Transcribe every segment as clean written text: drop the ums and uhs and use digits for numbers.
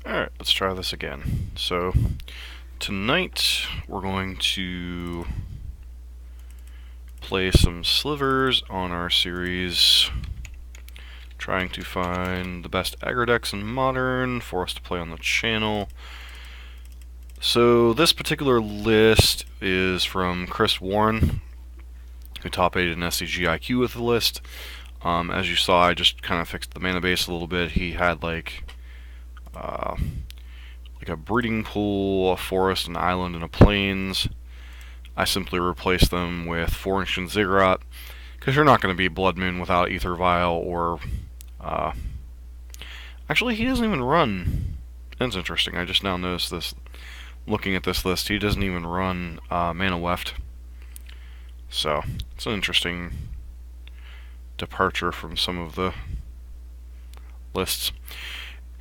Alright, let's try this again. So, tonight we're going to play some slivers on our series, trying to find the best aggro decks in Modern for us to play on the channel. So, this particular list is from Chris Warren, who top 8'd an SCG IQ with the list. As you saw, I just kind of fixed the mana base a little bit. He had like a breeding pool, a forest, an island, and a plains. I simply replaced them with 4 Ancient Ziggurat, because you're not going to be Blood Moon without Ether Vial or... Actually, he doesn't even run... That's interesting, I just now noticed this. Looking at this list, he doesn't even run Mana Weft. So, it's an interesting departure from some of the lists.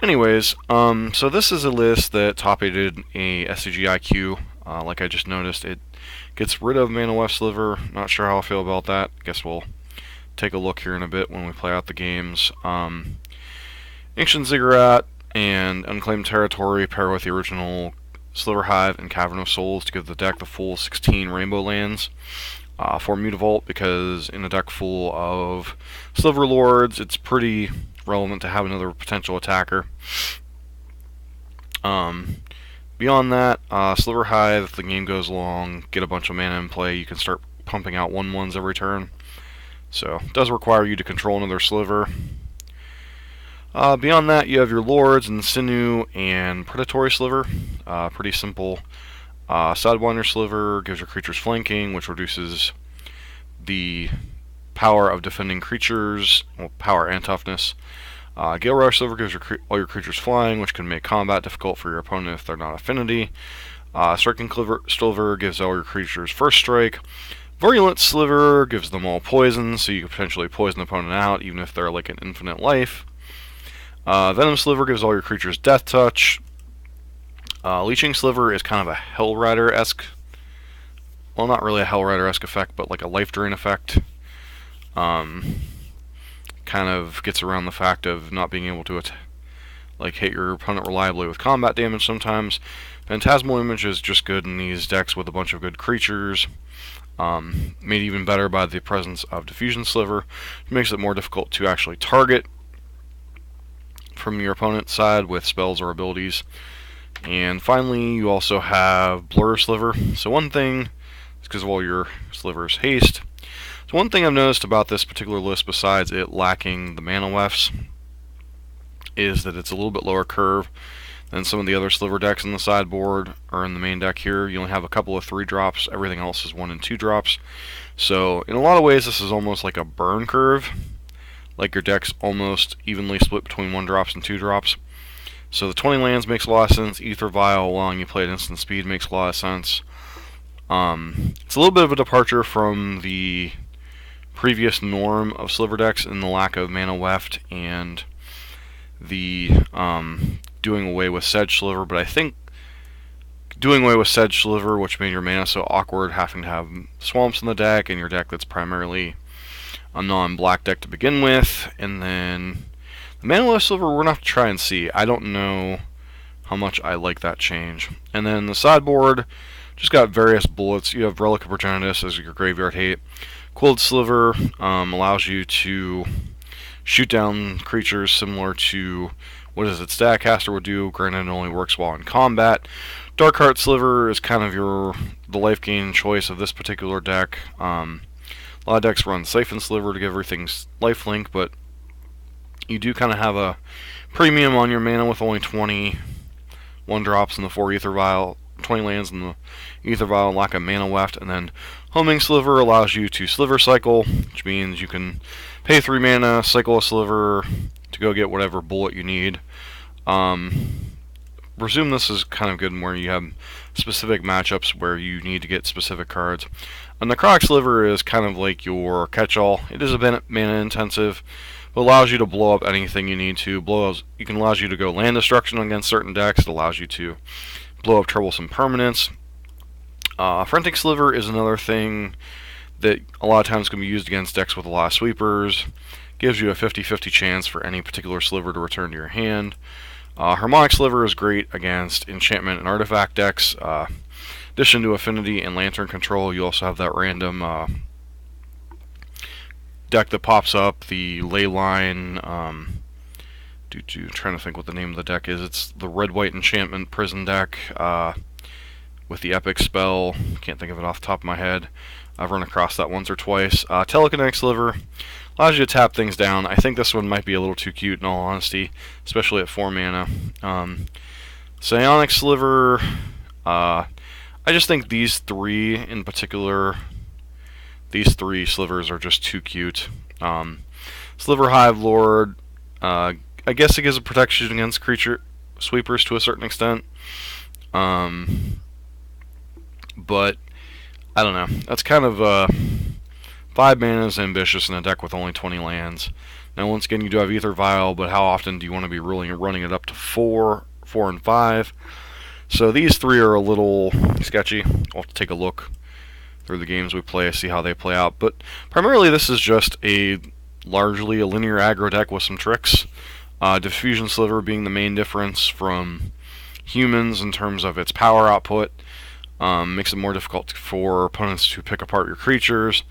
Anyways, so this is a list that top-8'd a SCG IQ. Like I just noticed, it gets rid of Mana Weft Sliver. Not sure how I feel about that. Guess we'll take a look here in a bit when we play out the games. Ancient Ziggurat and Unclaimed Territory pair with the original Sliver Hive and Cavern of Souls to give the deck the full 16 Rainbow lands. For Mutavault, because in a deck full of Sliver Lords, it's pretty relevant to have another potential attacker. Beyond that, Sliver Hive, if the game goes long, get a bunch of mana in play, you can start pumping out 1/1s every turn. So, it does require you to control another Sliver. Beyond that, you have your Lords and Sinew and Predatory Sliver. Pretty simple. Sidewinder Sliver gives your creatures flanking, which reduces the power of defending creatures, well, power and toughness. Gale Rush Sliver gives all your creatures flying, which can make combat difficult for your opponent if they're not affinity. Striking Sliver gives all your creatures first strike. Virulent Sliver gives them all poison, so you can potentially poison the opponent out, even if they're like an infinite life. Venom Sliver gives all your creatures death touch. Leeching Sliver is kind of a Hellrider-esque, well, not really a Hellrider-esque effect, but like a life drain effect. Kind of gets around the fact of not being able to hit your opponent reliably with combat damage sometimes. Phantasmal Image is just good in these decks with a bunch of good creatures. Made even better by the presence of Diffusion Sliver, which makes it more difficult to actually target from your opponent's side with spells or abilities. And finally, you also have Blur Sliver. So one thing, is because of all your Sliver's haste. So one thing I've noticed about this particular list, besides it lacking the Mana Wefts, is that it's a little bit lower curve than some of the other Sliver decks in the sideboard, or in the main deck here. You only have a couple of 3-drops, everything else is 1 and 2 drops. So in a lot of ways, this is almost like a burn curve. Like your deck's almost evenly split between 1-drops and 2-drops. So the 20 lands makes a lot of sense. Ether Vial allowing you to play at instant speed makes a lot of sense. It's a little bit of a departure from the previous norm of Sliver decks in the lack of Mana Weft and the doing away with Sedge Sliver, but I think doing away with Sedge Sliver, which made your mana so awkward, having to have swamps in the deck, and your deck that's primarily a non-black deck to begin with, and then the Mana Weft Sliver, we're going to have to try and see. I don't know how much I like that change. And then the sideboard, just got various bullets. You have Relic of Progenitus as your graveyard hate. Quilled Sliver allows you to shoot down creatures similar to what is it, Statcaster would do. Granted, it only works while in combat. Darkheart Sliver is kind of the life gain choice of this particular deck. A lot of decks run Siphon Sliver to give everything lifelink, but you do kind of have a premium on your mana with only 20 1-drops in the 4 Ether Vial, 20 lands in the Ether Vial, and lack of Mana Weft. And then Homing Sliver allows you to Sliver Cycle, which means you can pay 3 mana, cycle a Sliver to go get whatever bullet you need. Presume this is kind of good where you have specific matchups where you need to get specific cards. A Necrotic Sliver is kind of like your catch-all. It is a bit mana intensive, but allows you to blow up anything you need to. Allows you to go land destruction against certain decks. It allows you to blow up troublesome permanents. Frantic Sliver is another thing that a lot of times can be used against decks with a lot of sweepers. Gives you a 50-50 chance for any particular Sliver to return to your hand. Harmonic Sliver is great against enchantment and artifact decks. Addition to Affinity and Lantern Control, you also have that random deck that pops up, the Leyline. Trying to think what the name of the deck is. It's the red-white enchantment prison deck with the epic spell. Can't think of it off the top of my head. I've run across that once or twice. Telekinetic Sliver allows you to tap things down. I think this one might be a little too cute in all honesty, especially at 4 mana. Psionic Sliver, I just think these three in particular, these three slivers are just too cute. Sliver Hive Lord, I guess it gives a protection against creature sweepers to a certain extent. But I don't know. That's kind of 5 mana is ambitious in a deck with only 20 lands. Now, once again, you do have Ether Vial, but how often do you want to be running it up to 4, and 5? So these three are a little sketchy. I'll have to take a look through the games we play, see how they play out. But primarily, this is just largely a linear aggro deck with some tricks. Diffusion Sliver being the main difference from humans in terms of its power output. Makes it more difficult for opponents to pick apart your creatures.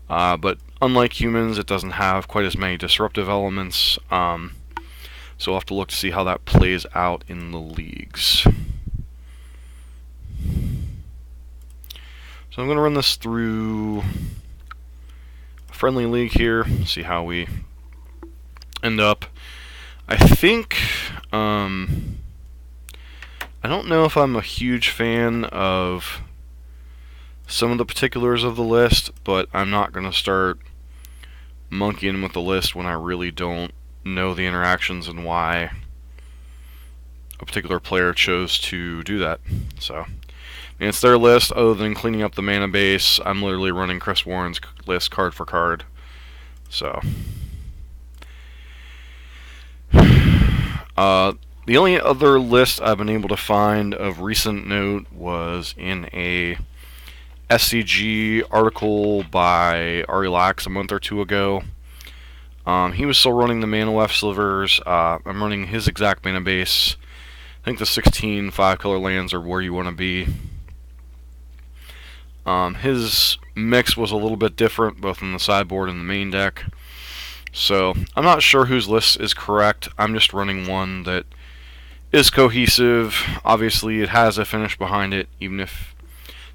But unlike humans, it doesn't have quite as many disruptive elements. So we'll have to look to see how that plays out in the leagues. So I'm going to run this through a friendly league here, see how we end up. I think, I don't know if I'm a huge fan of some of the particulars of the list, but I'm not going to start monkeying with the list when I really don't know the interactions and why a particular player chose to do that. So, it's their list. Other than cleaning up the mana base, I'm literally running Chris Warren's list card for card. So, the only other list I've been able to find of recent note was in a SCG article by Ari Lax a month or two ago. He was still running the Mana Left Slivers. I'm running his exact mana base. I think the 16 5-color lands are where you want to be. His mix was a little bit different, both in the sideboard and the main deck. So, I'm not sure whose list is correct. I'm just running one that is cohesive. Obviously, it has a finish behind it, even if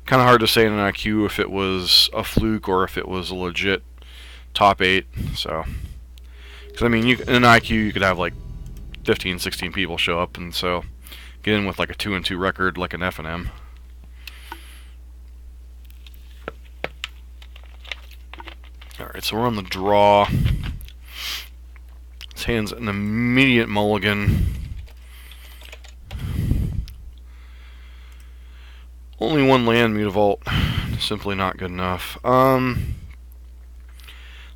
kind of hard to say in an IQ if it was a fluke or if it was a legit top 8. So, because I mean, in an IQ you could have like 15, 16 people show up, and so get in with like a 2-2 record like an F&M. Alright, so we're on the draw. His hand's an immediate mulligan. Only one land, Mutavault. Simply not good enough.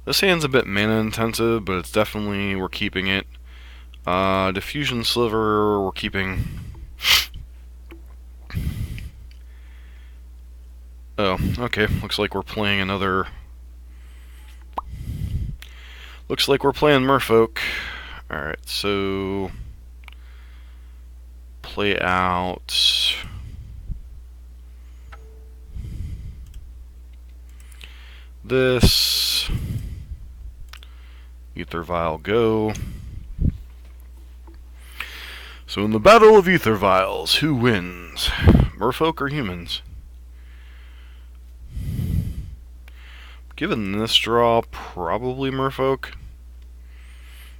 This hand's a bit mana intensive, but it's definitely, we're keeping it. Diffusion Sliver, we're keeping. Oh, okay. Looks like we're playing another. Looks like we're playing Merfolk. Alright, so play out this. Ether Vial go. So in the Battle of Ether Vials, who wins? Merfolk or humans? Given this draw, probably Merfolk.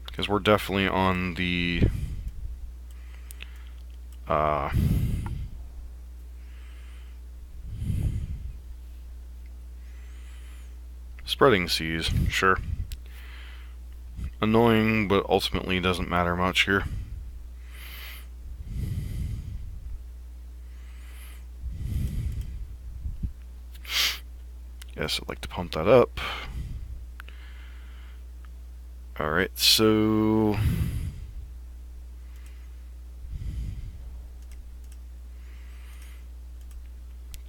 Because we're definitely on the Spreading Seas, sure. Annoying, but ultimately doesn't matter much here. Yes, I'd like to pump that up. Alright, so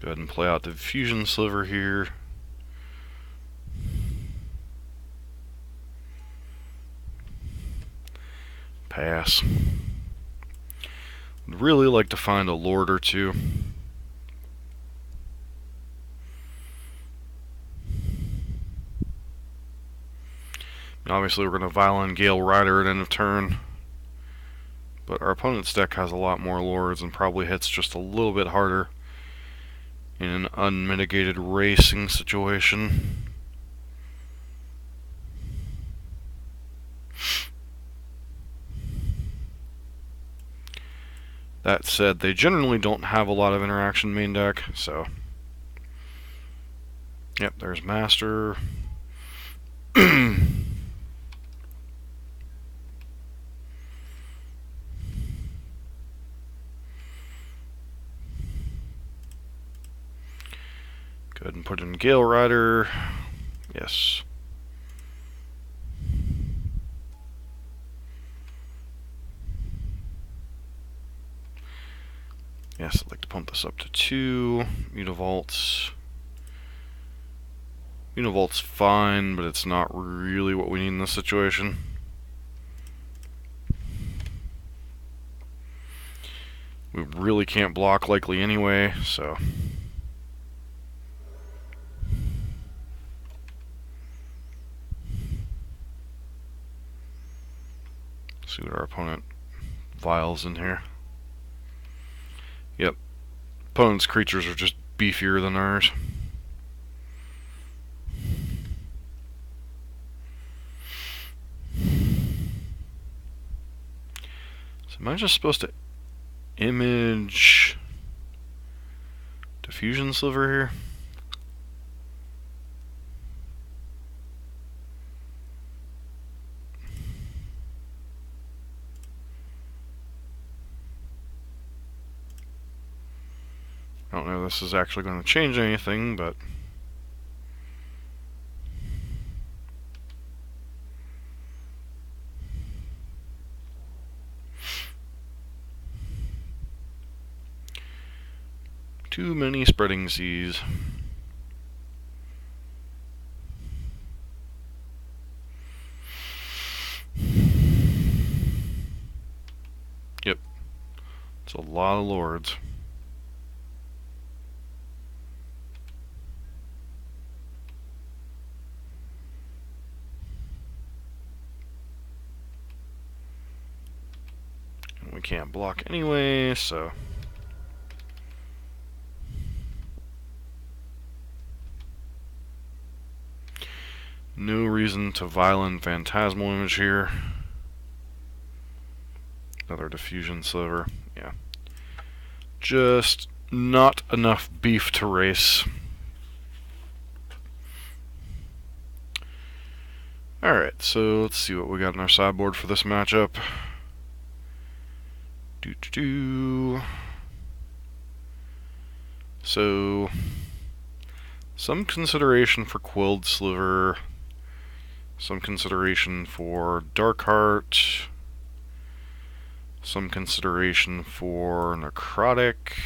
go ahead and play out the Diffusion Sliver here. Pass. really like to find a lord or two. Obviously, we're going to Violent Gale Rider at end of turn. But our opponent's deck has a lot more lords and probably hits just a little bit harder in an unmitigated racing situation. That said, they generally don't have a lot of interaction main deck, so... Yep, there's Master. Go ahead and put in Gale Rider. Yes. Yes, I'd like to pump this up to 2. Mutavault's. Mutavault's fine, but it's not really what we need in this situation. We really can't block likely anyway, so... See what our opponent vials in here. Yep. Opponent's creatures are just beefier than ours. So am I just supposed to image Diffusion Sliver here? I don't know if this is actually going to change anything, but... Too many spreading seas. Yep. It's a lot of lords. And we can't block anyway, so... No reason to Violent Phantasmal Image here. Another Diffusion Sliver. Yeah. Just not enough beef to race. Alright, so let's see what we got in our sideboard for this matchup. So, some consideration for Quilled Sliver. Some consideration for Darkheart. Some consideration for Necrotic.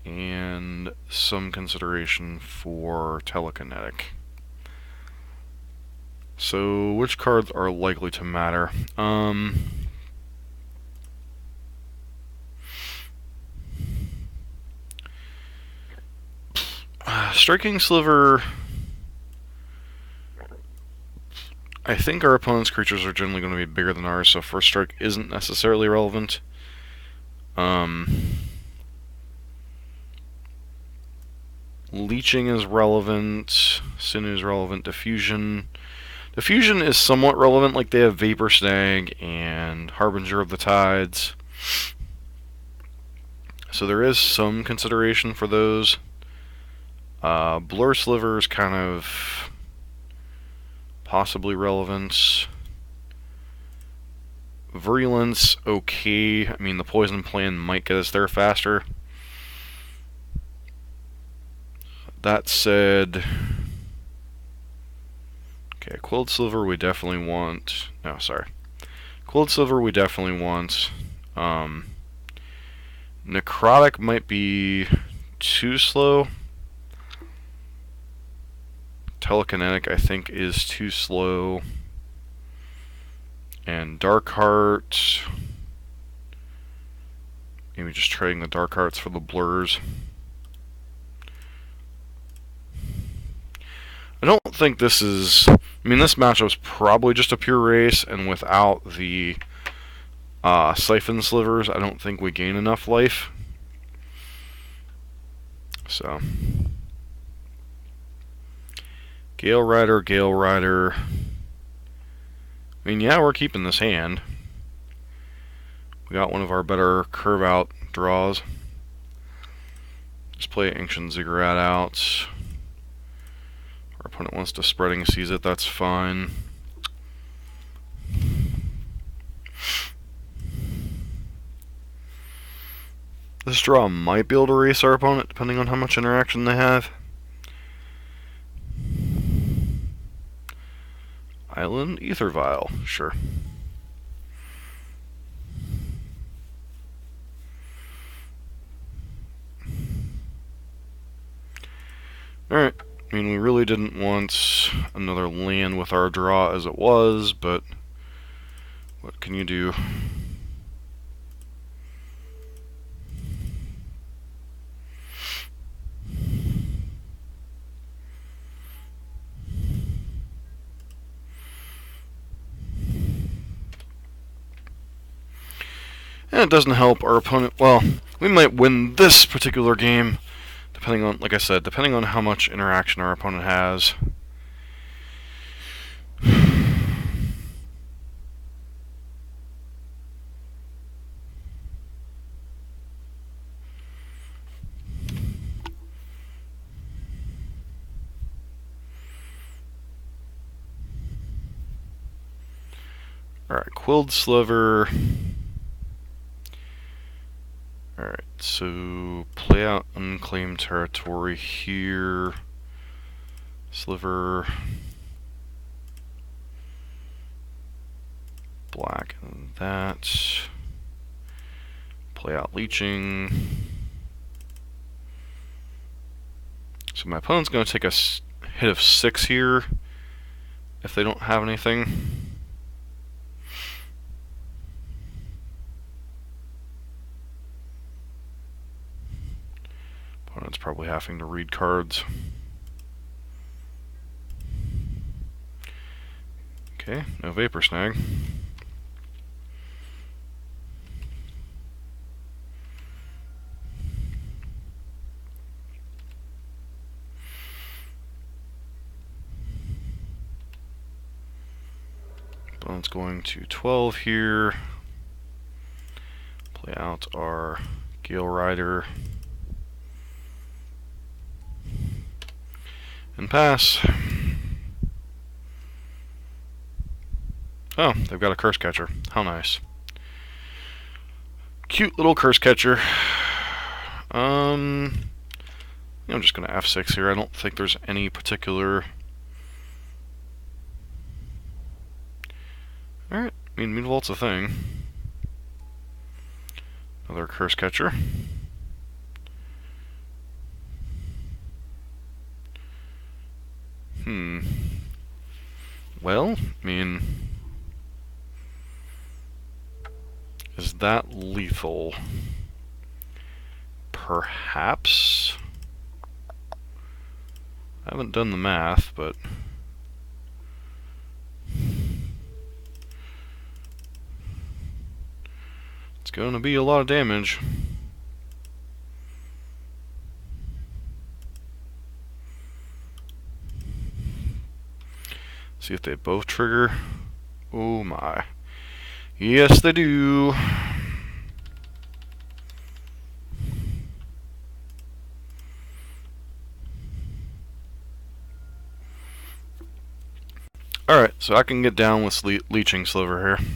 And some consideration for Telekinetic. So, which cards are likely to matter? Striking Sliver... I think our opponent's creatures are generally going to be bigger than ours, so First Strike isn't necessarily relevant. Leeching is relevant. Sinew is relevant. Diffusion. Diffusion is somewhat relevant, like they have Vapor Snag and Harbinger of the Tides. So there is some consideration for those. Blur Sliver is kind of... possibly relevant. Virulence, okay. I mean, the Poison Plan might get us there faster. That said... Okay, Quilled Sliver we definitely want... No, sorry. Quilled Sliver we definitely want. Necrotic might be too slow. Telekinetic, I think, is too slow. And Darkheart... Maybe just trading the dark arts for the blurs. I don't think this is... I mean, this matchup's probably just a pure race, and without the siphon slivers, I don't think we gain enough life. So... Gale Rider, Gale Rider... I mean, yeah, we're keeping this hand. We got one of our better curve-out draws. Just play Ancient Ziggurat out. Our opponent wants to spreading seize it, that's fine. This draw might be able to race our opponent, depending on how much interaction they have. Island Ether Vial, sure. Alright, I mean, we really didn't want another land with our draw as it was, but what can you do? And it doesn't help our opponent. Well, we might win this particular game, depending on, like I said, depending on how much interaction our opponent has. Alright, Quilled Sliver. Alright, so play out unclaimed territory here. Sliver. Black and that. Play out leeching. So my opponent's going to take a hit of 6 here if they don't have anything. Opponent's probably having to read cards. Okay, no Vapor Snag. Opponent's going to 12 here. Play out our Gale Rider. And pass. Oh, they've got a Curse Catcher. How nice. Cute little Curse Catcher. I'm just going to F6 here. I don't think there's any particular... Alright, I mean, Mutavault's a thing. Another Curse Catcher. Well, I mean... Is that lethal? Perhaps? I haven't done the math, but... It's going to be a lot of damage. See if they both trigger. Oh my. Yes, they do. Alright, so I can get down with Leeching Sliver here.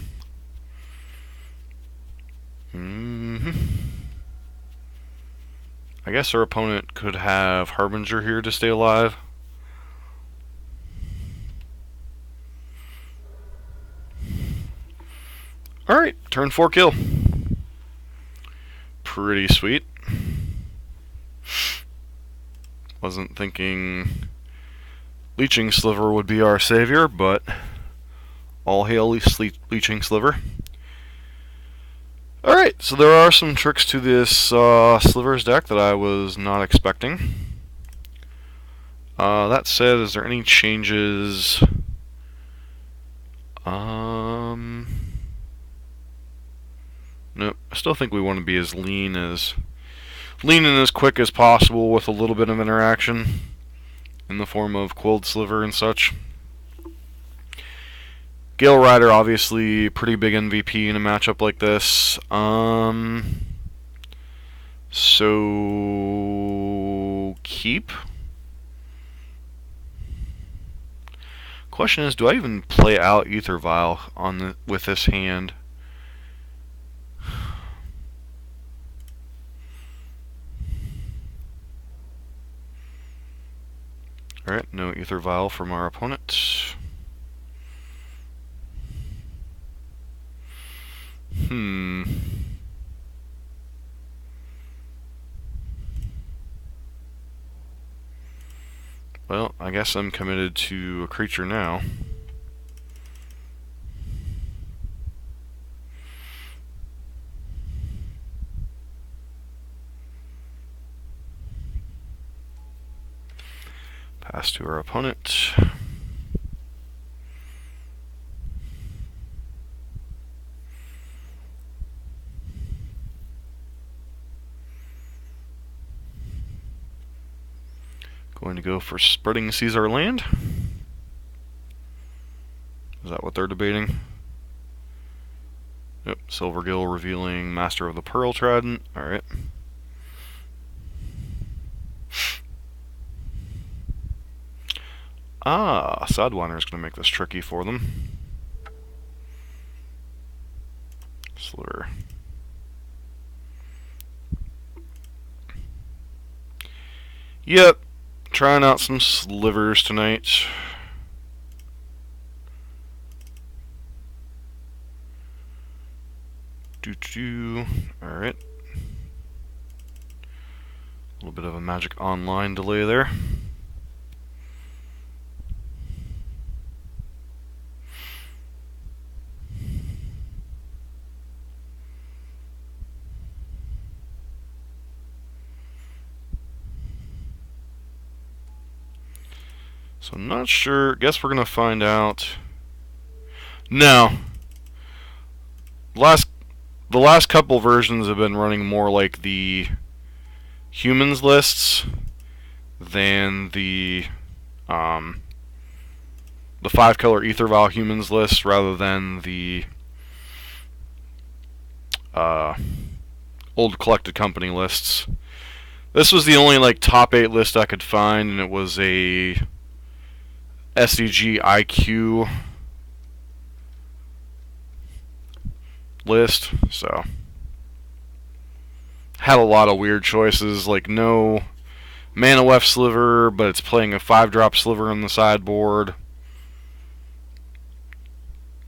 I guess our opponent could have Harbinger here to stay alive. Alright, turn 4 kill. Pretty sweet. Wasn't thinking Leeching Sliver would be our savior, but all hail Leeching Sliver. Alright. Alright, so there are some tricks to this Slivers deck that I was not expecting. That said, is there any changes? Nope. I still think we want to be as lean and as quick as possible with a little bit of interaction in the form of Quilled Sliver and such. Gale Rider, obviously, pretty big MVP in a matchup like this. So keep. Question is, do I even play out Ether Vial with this hand? Alright, no Ether Vial from our opponent. Well, I guess I'm committed to a creature now. Pass to our opponent. Going to go for Spreading Caesar Land. Is that what they're debating? Yep, Silvergill revealing Master of the Pearl Trident. Alright. Sidewinder is going to make this tricky for them. Sliver. Yep. Trying out some slivers tonight. Alright. A little bit of a Magic Online delay there. So I'm not sure. Guess we're gonna find out. No. The last couple versions have been running more like the humans lists than the 5-color Ether Vial humans list, rather than the old collected company lists. This was the only like top 8 list I could find, and it was a SDG IQ list, so had a lot of weird choices, like no Mana Weft Sliver, but it's playing a 5-drop Sliver on the sideboard.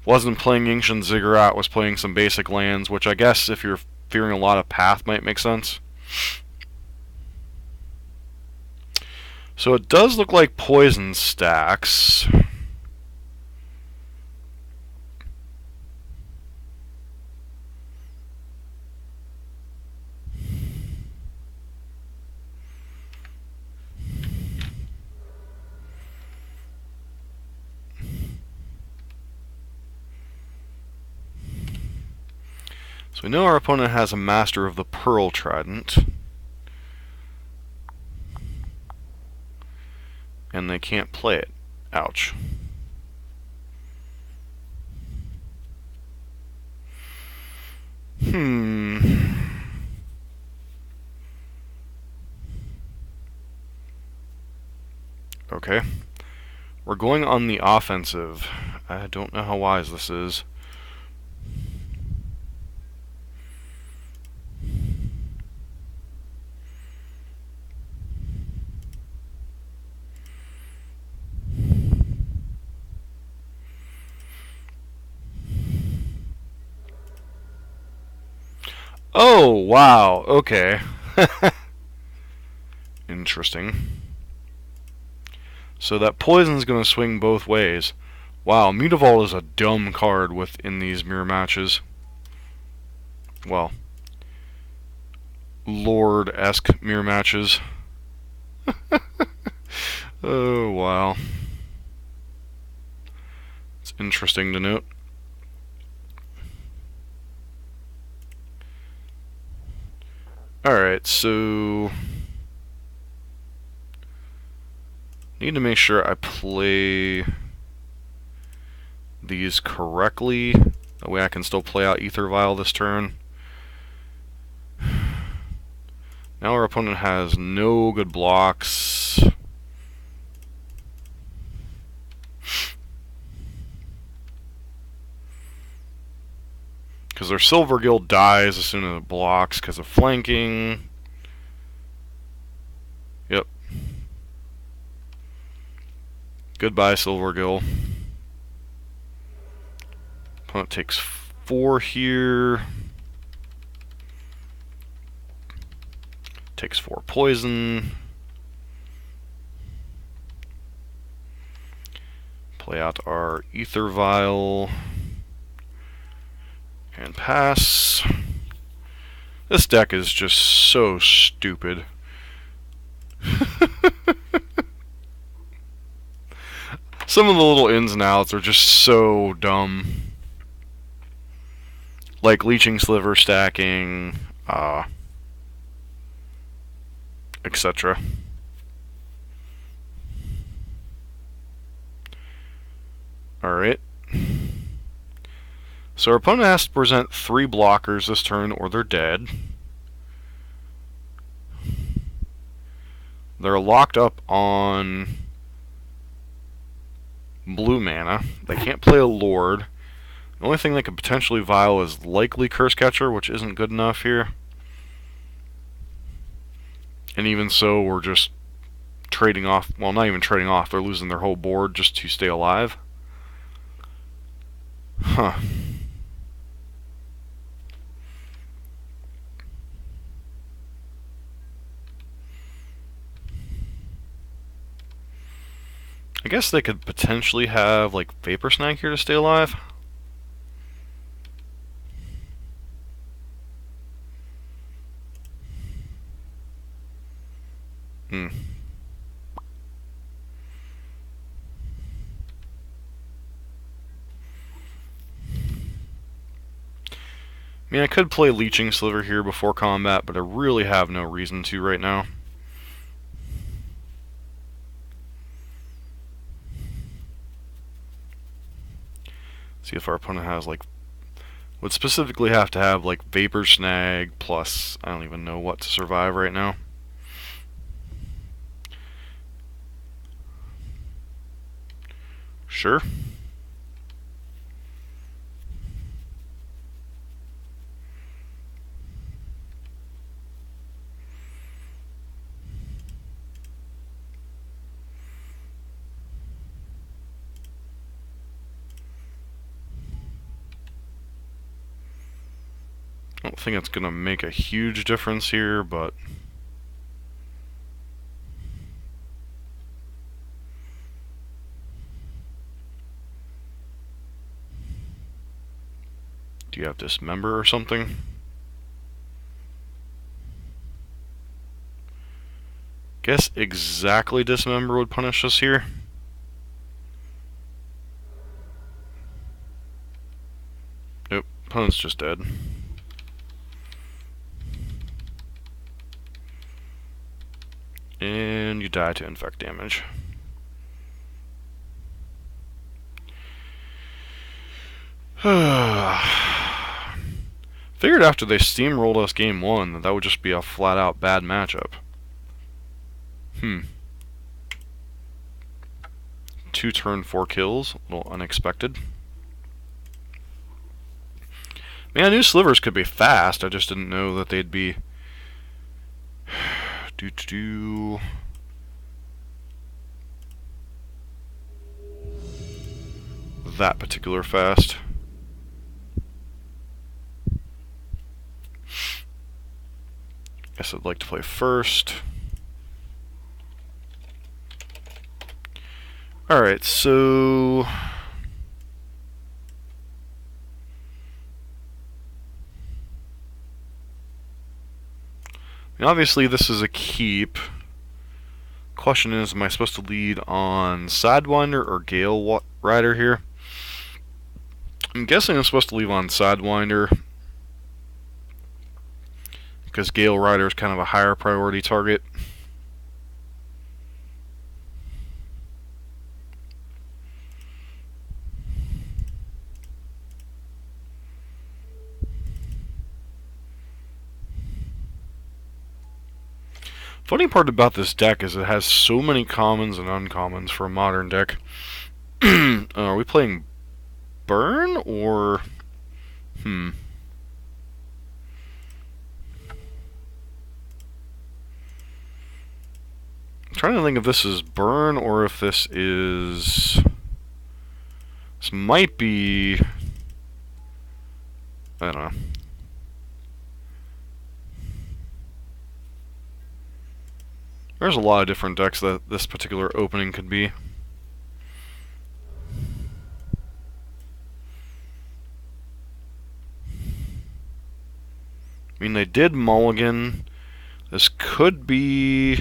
Wasn't playing Ancient Ziggurat, was playing some basic lands, which I guess if you're fearing a lot of path might make sense. So it does look like poison stacks. So we know our opponent has a Master of the Pearl Trident. And they can't play it. Ouch. Okay. We're going on the offensive. I don't know how wise this is. Oh, wow. Okay. Interesting. So that poison's going to swing both ways. Wow, Mutavault is a dumb card within these mirror matches. Well, Lord-esque mirror matches. Oh, wow. It's interesting to note. Alright, so need to make sure I play these correctly. That way I can still play out Ether Vial this turn. Now our opponent has no good blocks. Because their Silver Guild dies as soon as it blocks because of flanking. Yep. Goodbye, Silver Guild. Opponent takes 4 here. Takes 4 poison. Play out our Ether Vial. And pass. This deck is just so stupid. Some of the little ins and outs are just so dumb. Like leeching Sliver stacking, etc. Alright. So our opponent has to present 3 blockers this turn or they're dead. They're locked up on blue mana. They can't play a Lord. The only thing they could potentially vial is likely Curse Catcher, which isn't good enough here. And even so, we're just trading off, well, not even trading off, they're losing their whole board just to stay alive. Huh. I guess they could potentially have, like, Vapor Snag here to stay alive. I mean, I could play Leeching Sliver here before combat, but I really have no reason to right now. See if our opponent has, like, would specifically have to have, like, Vapor Snag plus I don't even know what to survive right now. Sure. I don't think it's going to make a huge difference here, but do you have Dismember or something? Guess exactly Dismember would punish us here. Nope, opponent's just dead. And you die to infect damage. Figured after they steamrolled us game 1 that would just be a flat out bad matchup. 2 turn 4 kills, a little unexpected. I mean, I knew Slivers could be fast, I just didn't know that they'd be that particular fast. Guess I'd like to play first. Alright, so mean, obviously, this is a keep. Question is, am I supposed to lead on Sidewinder or Gale Rider here? I'm guessing I'm supposed to leave on Sidewinder, because Gale Rider is kind of a higher priority target. Funny part about this deck is it has so many commons and uncommons for a modern deck. Are we playing Burn or... I'm trying to think if this is Burn or if this is... This might be... I don't know. There's a lot of different decks that this particular opening could be. I mean, they did mulligan. This could be...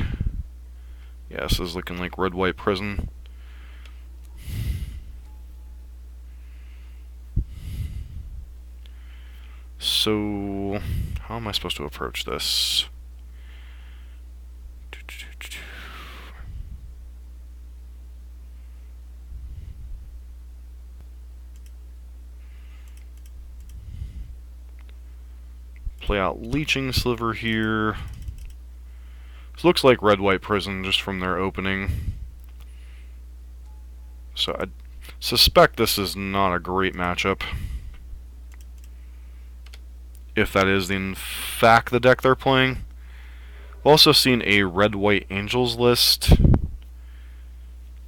Yeah, this is looking like red-white prison. So, how am I supposed to approach this? Play out Leeching Sliver here. This looks like red-white prison just from their opening. So I suspect this is not a great matchup. If that is in fact the deck they're playing. I've also seen a red-white angels list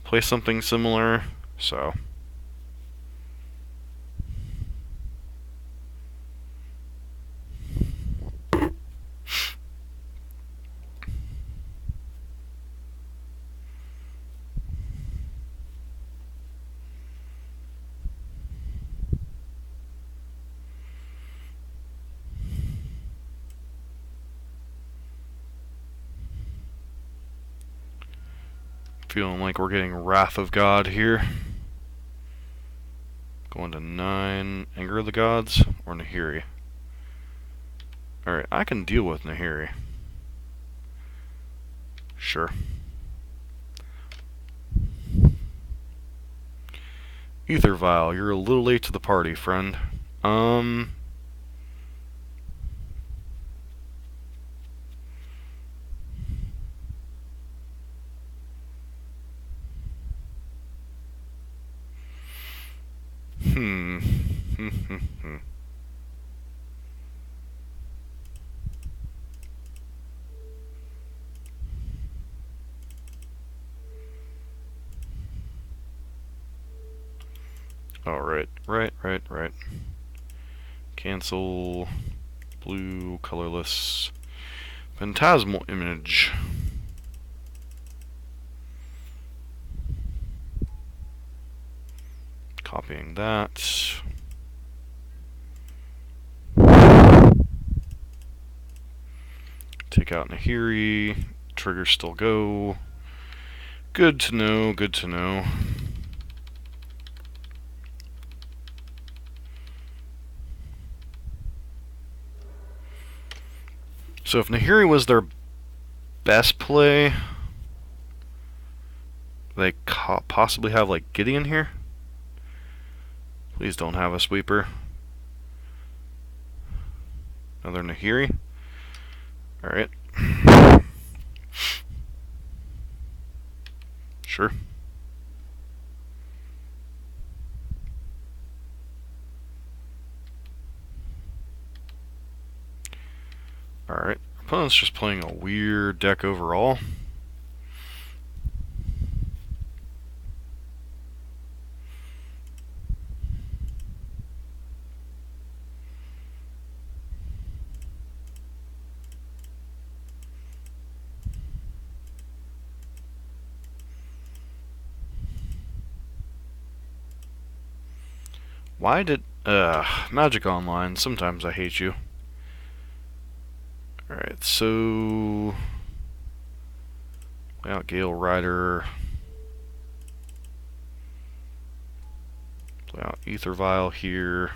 play something similar, so... Feeling like we're getting Wrath of God here. Going to 9, Anger of the Gods, or Nahiri. Alright, I can deal with Nahiri. Sure. Ether Vial, you're a little late to the party, friend. Alright, right. Cancel. Blue, colorless. Phantasmal Image. Copying that. Take out Nahiri. Triggers still go. Good to know, good to know. So if Nahiri was their best play, they possibly have like Gideon here. Please don't have a sweeper. Another Nahiri. Alright. Sure. Alright. Opponent's just playing a weird deck overall. Why did... Magic Online, sometimes I hate you. Alright, so play out Gale Rider. Play out Ether Vial here.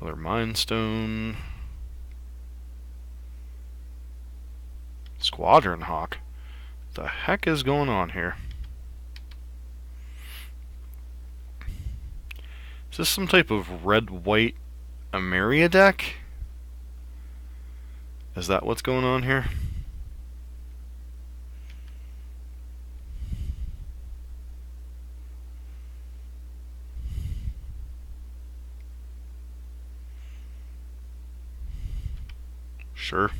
Another Mind Stone. Squadron Hawk. What the heck is going on here? Is this some type of red-white Ameria deck? Is that what's going on here? Sure.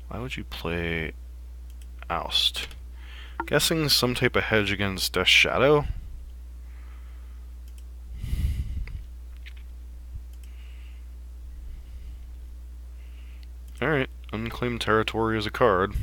Why would you play Oust? Guessing some type of hedge against Death Shadow? Alright, Unclaimed Territory is a card.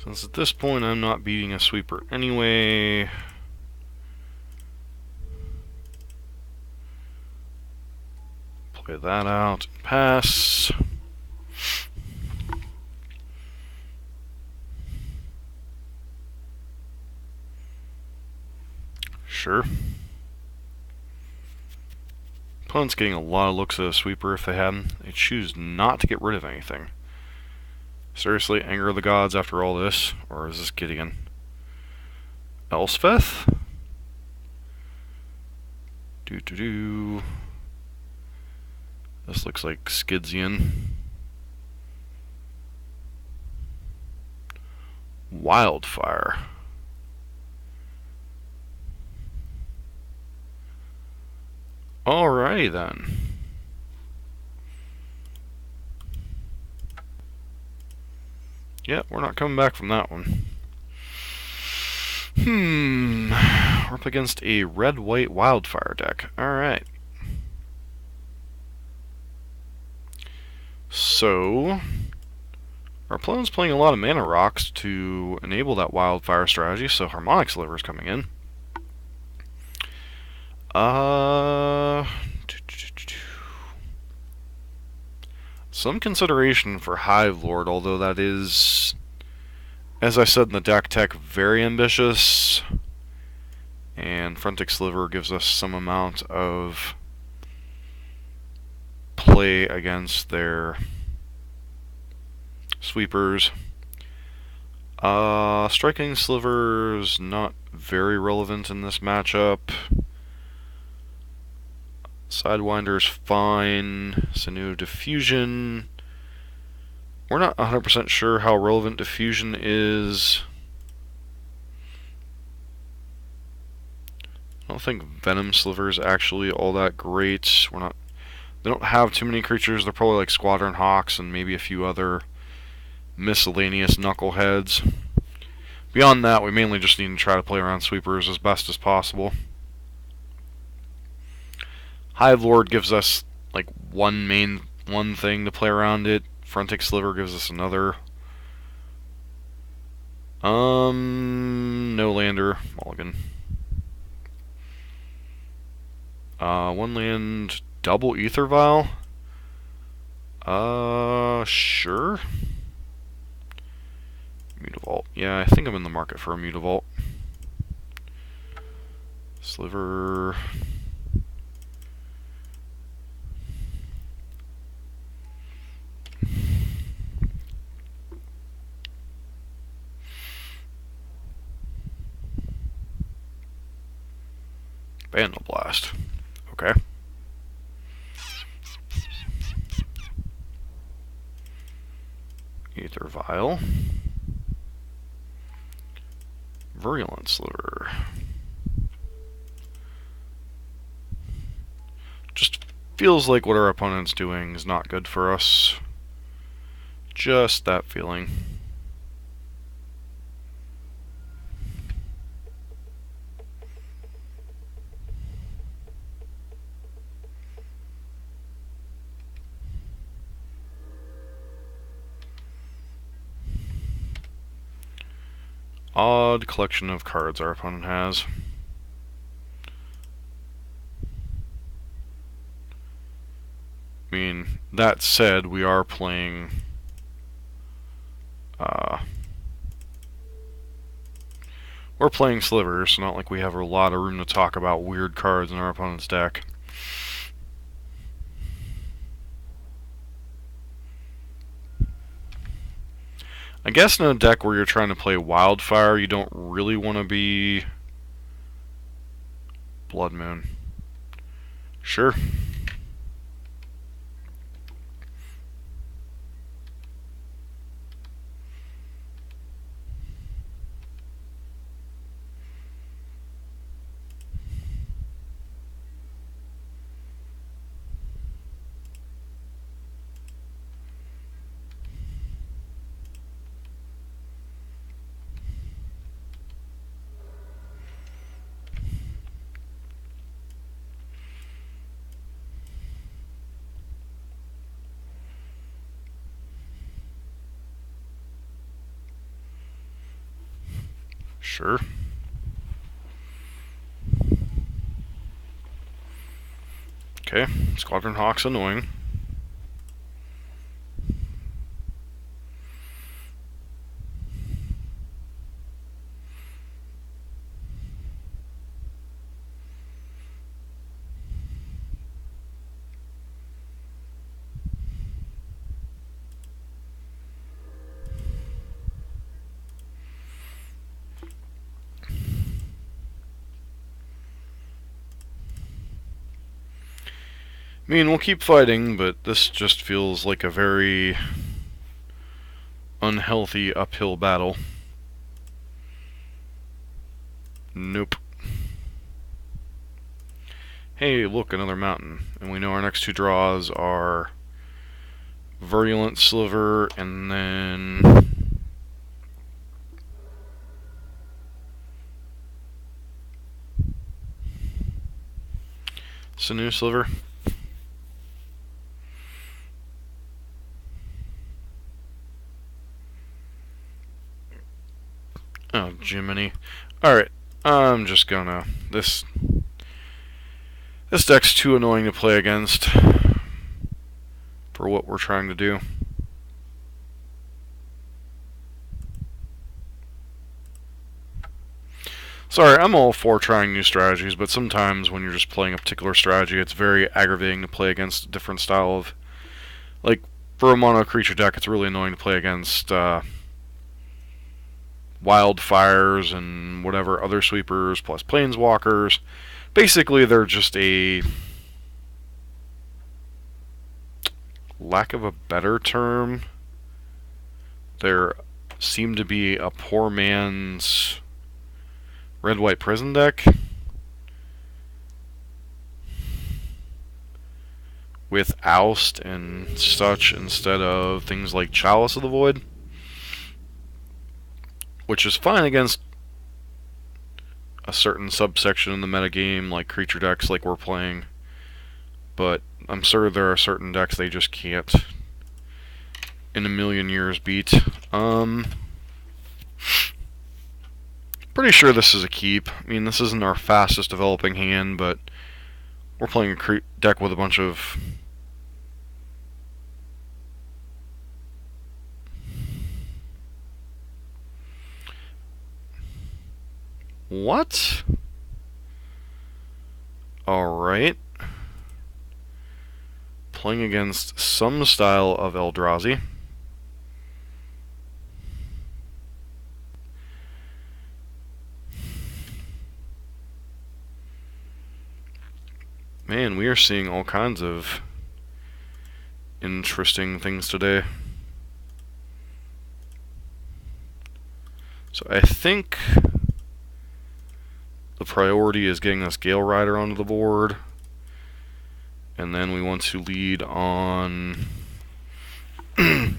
Since at this point I'm not beating a sweeper anyway, play that out, pass. Sure. Opponent's getting a lot of looks at a sweeper if they hadn't. They choose not to get rid of anything. Seriously, Anger of the Gods after all this? Or is this Gideon? Elspeth? Doo-doo-doo. This looks like Skidsian. Wildfire. Alrighty then. Yeah, we're not coming back from that one. We're up against a red-white wildfire deck. Alright. So, our opponent's playing a lot of mana rocks to enable that wildfire strategy, so Harmonic Sliver's coming in. Some consideration for Hive Lord, although that is, as I said in the deck tech, very ambitious. And Frontic Sliver gives us some amount of play against their sweepers. Striking Sliver's not very relevant in this matchup. Sidewinder's fine. Sinew Diffusion. We're not 100% sure how relevant Diffusion is. I don't think Venom Sliver is actually all that great. They don't have too many creatures. They're probably like Squadron Hawks and maybe a few other miscellaneous knuckleheads. Beyond that, we mainly just need to try to play around sweepers as best as possible. Hive Lord gives us like one thing to play around it. Frontic Sliver gives us another. No lander, mulligan. One land, double Ether Vial. Sure. Mutavault. Yeah, I think I'm in the market for a Mutavault. Sliver. Bandle Blast. Okay. Aether Vial. Virulent Sliver. Just feels like what our opponent's doing is not good for us. Just that feeling. Odd collection of cards our opponent has. I mean, that said, we are playing we're playing Slivers, so not like we have a lot of room to talk about weird cards in our opponent's deck. I guess in a deck where you're trying to play Wildfire, you don't really want to be Blood Moon. Sure. Sure. Okay, Squadron Hawk's annoying. I mean, we'll keep fighting, but this just feels like a very unhealthy uphill battle. Nope. Hey, look, another mountain. And we know our next two draws are Virulent Sliver and then Sinew Sliver. Oh, Jiminy. Alright, I'm just gonna... This deck's too annoying to play against for what we're trying to do. Sorry, I'm all for trying new strategies, but sometimes when you're just playing a particular strategy, it's very aggravating to play against a different style of... Like, for a mono creature deck, it's really annoying to play against Wildfires and whatever other sweepers, plus Planeswalkers. Basically, they're just a... lack of a better term, there seem to be a poor man's red-white prison deck with Oust and such instead of things like Chalice of the Void, which is fine against a certain subsection in the metagame, like creature decks like we're playing, but I'm sure there are certain decks they just can't in a million years beat. Pretty sure this is a keep. I mean, this isn't our fastest developing hand, but we're playing a deck with a bunch of... What? Alright. Playing against some style of Eldrazi. Man, we are seeing all kinds of interesting things today. So I think the priority is getting this Gale Rider onto the board. And then we want to lead on... so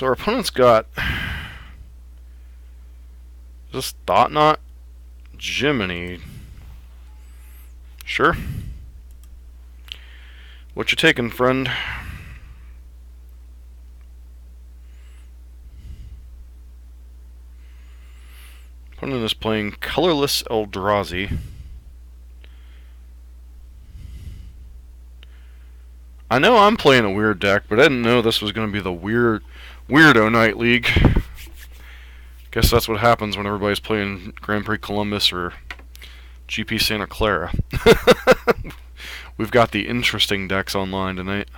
our opponent's got... Is this Thought Knot? Jiminy. Sure. What you taking, friend? Opponent is playing Colorless Eldrazi. I know I'm playing a weird deck, but I didn't know this was going to be the Weirdo Night League. Guess that's what happens when everybody's playing Grand Prix Columbus or GP Santa Clara. We've got the interesting decks online tonight.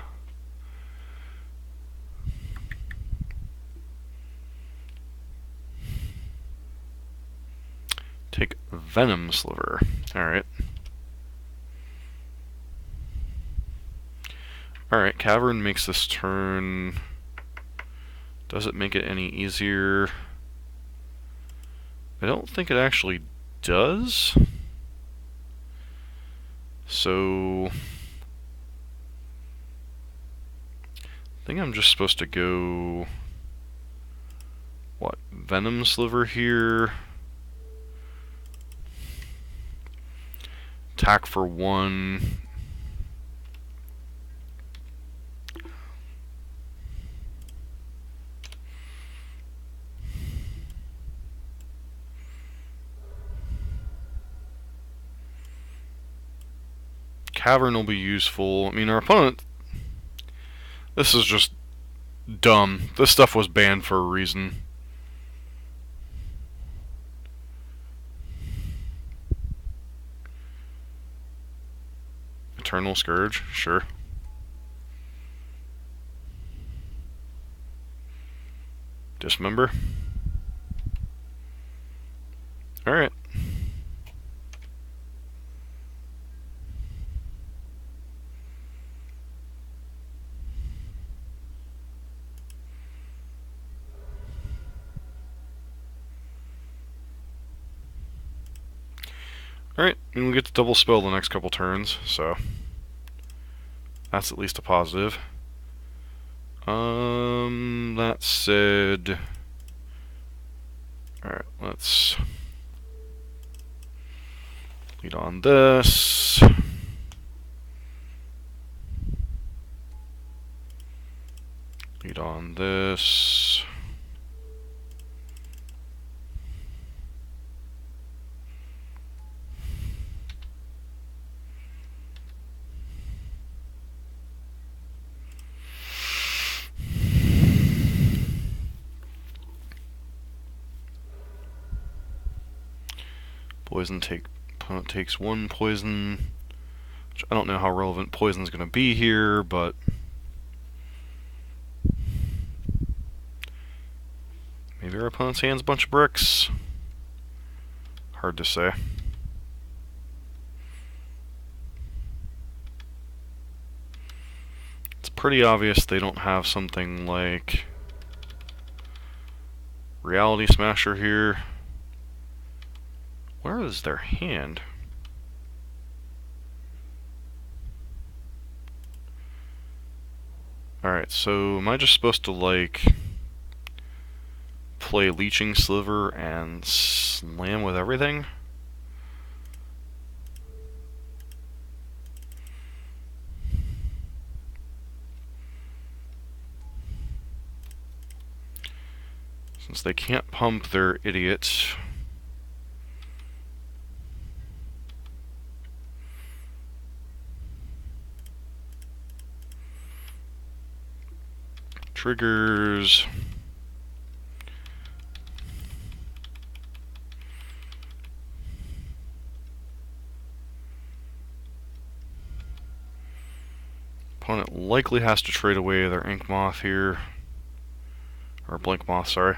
Take Venom Sliver. Alright. Alright, Cavern makes this turn. Does it make it any easier? I don't think it actually does. So... I think I'm just supposed to go... What? Venom Sliver here. Attack for 1. Cavern will be useful. I mean, our opponent... This is just dumb. This stuff was banned for a reason. Eternal Scourge, sure. Dismember. Alright. Alright, and we get to double spell the next couple turns, so that's at least a positive. That said... Alright, let's lead on this. Lead on this. Poison opponent takes 1 poison. Which I don't know how relevant poison's gonna be here, but maybe our opponent's hand's a bunch of bricks. Hard to say. It's pretty obvious they don't have something like Reality Smasher here. Where is their hand? Alright, so am I just supposed to, like, play Leeching Sliver and slam with everything? Since they can't pump, they're idiots. Triggers. Opponent likely has to trade away their Ink Moth here. Or Blink Moth, sorry.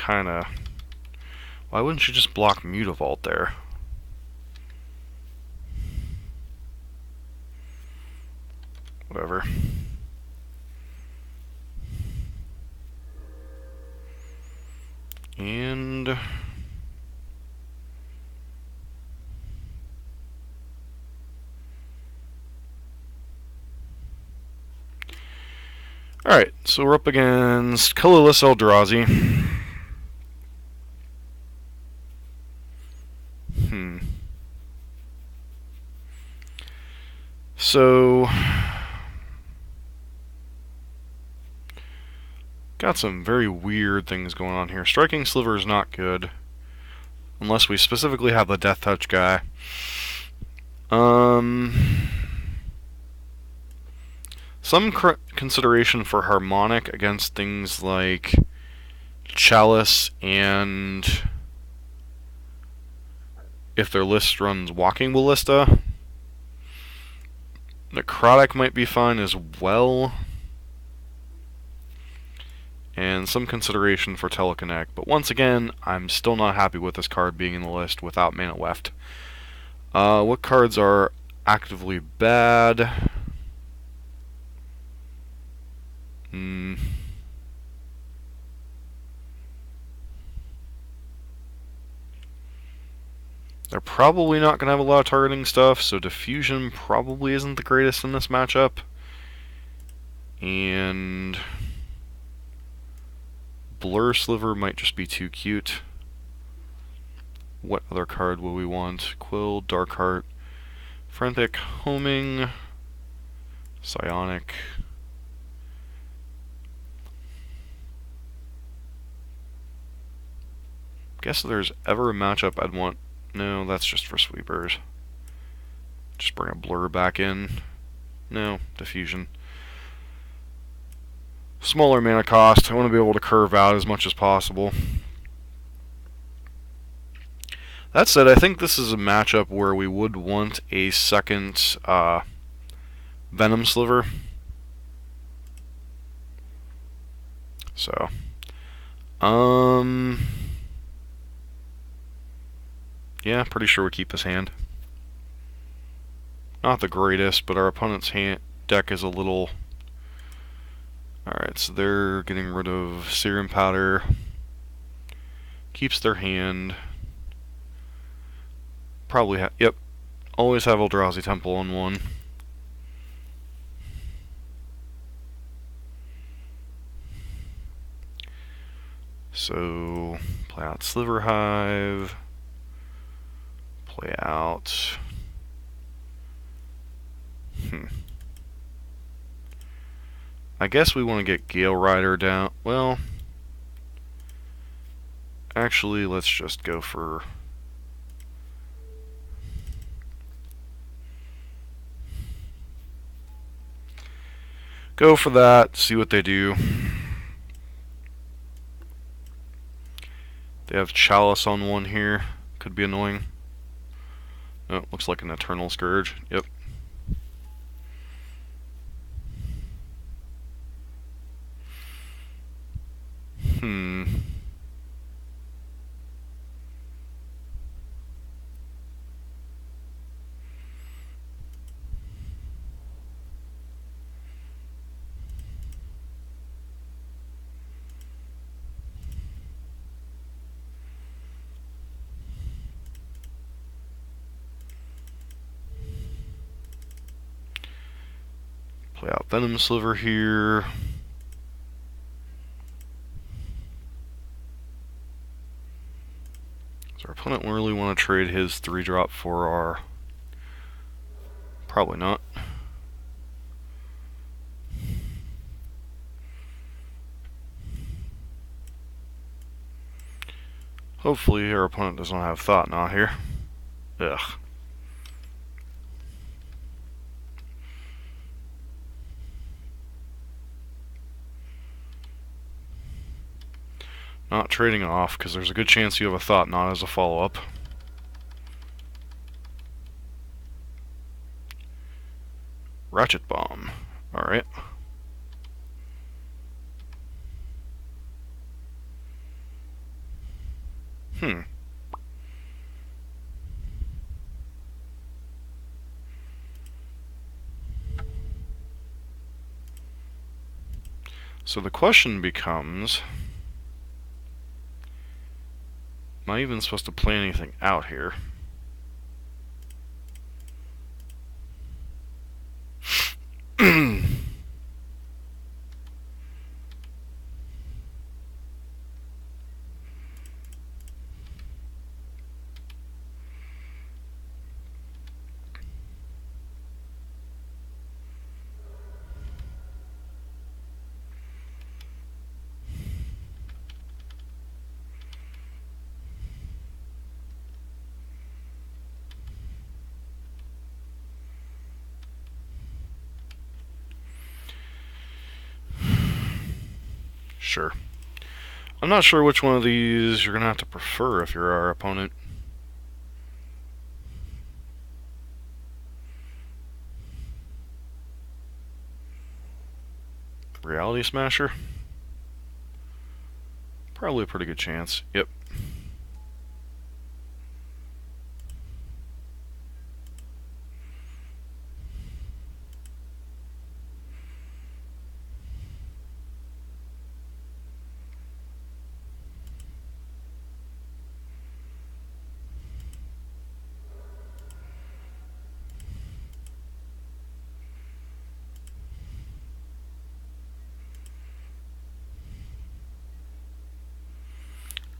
kinda... Why wouldn't you just block Mutavault there? Whatever. And... Alright, so we're up against colorless Eldrazi. So... Got some very weird things going on here. Striking Sliver is not good. Unless we specifically have the Death Touch guy. Some consideration for Harmonic against things like Chalice, and if their list runs Walking Ballista. Necrotic might be fine as well. And some consideration for Telekinetic. But once again, I'm still not happy with this card being in the list without mana left. What cards are actively bad? They're probably not going to have a lot of targeting stuff, so Diffusion probably isn't the greatest in this matchup. And Blur Sliver might just be too cute. What other card will we want? Quill, Darkheart, Frantic Homing, Psionic. Guess if there's ever a matchup I'd want. No, that's just for sweepers. Just bring a Blur back in. No, Diffusion. Smaller mana cost. I want to be able to curve out as much as possible. That said, I think this is a matchup where we would want a second Venom Sliver. So, yeah, pretty sure we keep this hand. Not the greatest, but our opponent's deck is a little... Alright, so they're getting rid of Serum Powder. Keeps their hand. Probably yep. Always have Eldrazi Temple on one. So, play out Sliver Hive. Play out... I guess we want to get Gale Rider down. Well, actually, let's just go for... Go for that, see what they do. They have Chalice on one here. Could be annoying. Oh, looks like an Eternal Scourge. Yep. Play out Venom Sliver here. Does our opponent really want to trade his 3-drop for our... Probably not. Hopefully our opponent doesn't have Thought Knot here. Ugh. Not trading off, because there's a good chance you have a Thought Knot as a follow-up. Ratchet Bomb. Alright. So the question becomes, am I even supposed to play anything out here? Sure. I'm not sure which one of these you're going to have to prefer if you're our opponent. Reality Smasher? Probably a pretty good chance. Yep.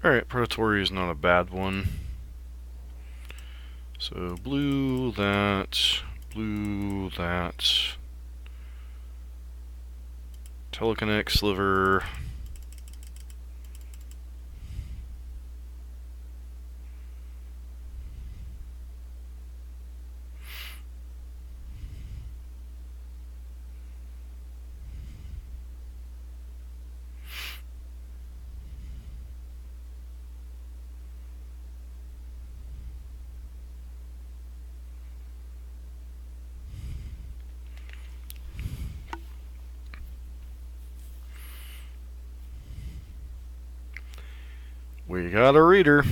Alright, Predatory is not a bad one. So blue, that, Telekinetic, Sliver. We got a reader.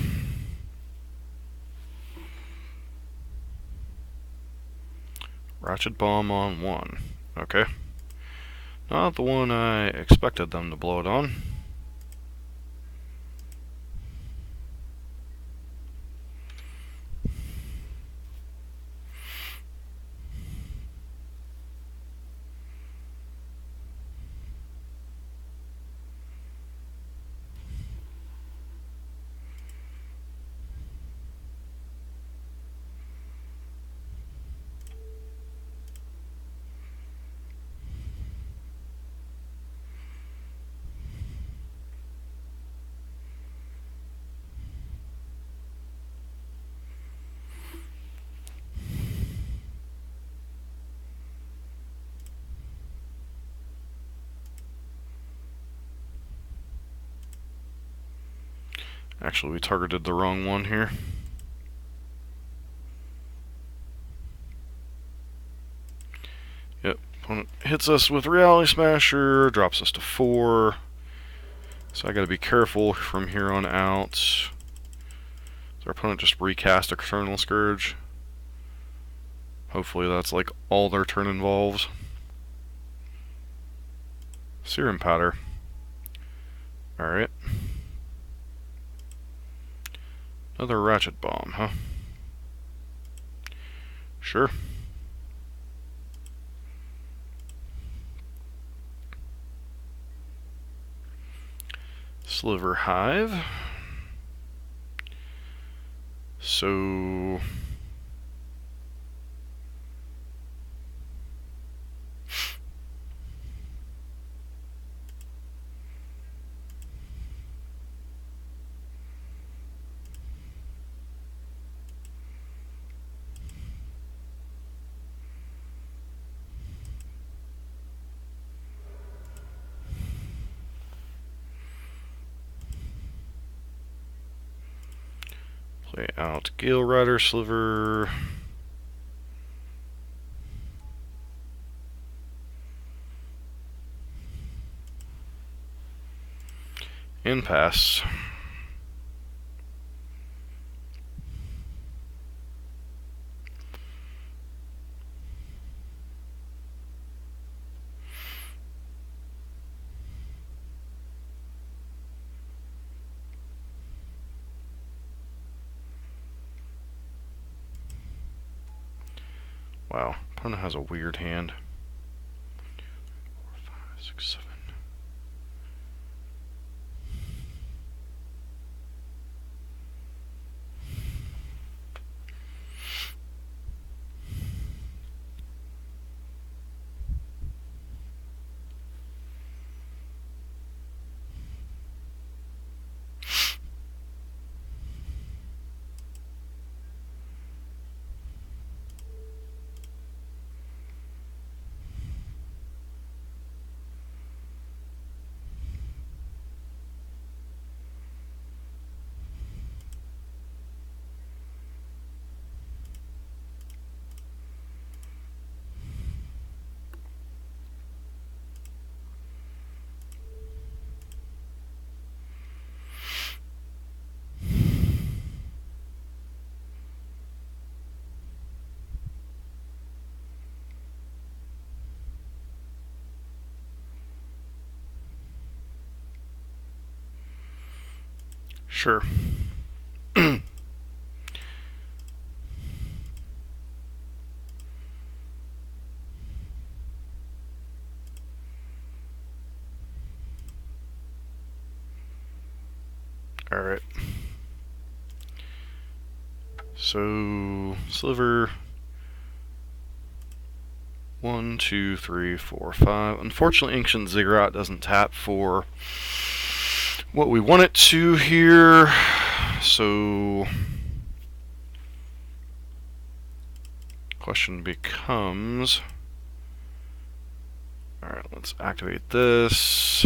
Ratchet Bomb on 1. Okay. Not the one I expected them to blow it on. Actually, we targeted the wrong one here. Yep, opponent hits us with Reality Smasher, drops us to 4. So I gotta be careful from here on out. Does our opponent just recast Eternal Scourge? Hopefully that's like all their turn involves. Serum Powder. Alright. Another Ratchet Bomb, huh? Sure. Sliver Hive. So play out Gale Rider, Sliver. And pass. Wow, opponent has a weird hand. 4, 5, 6, 7. Sure. Alright. So, Sliver. 1, 2, 3, 4, 5. Unfortunately, Ancient Ziggurat doesn't tap for what we want it to here. So, question becomes, alright, let's activate this.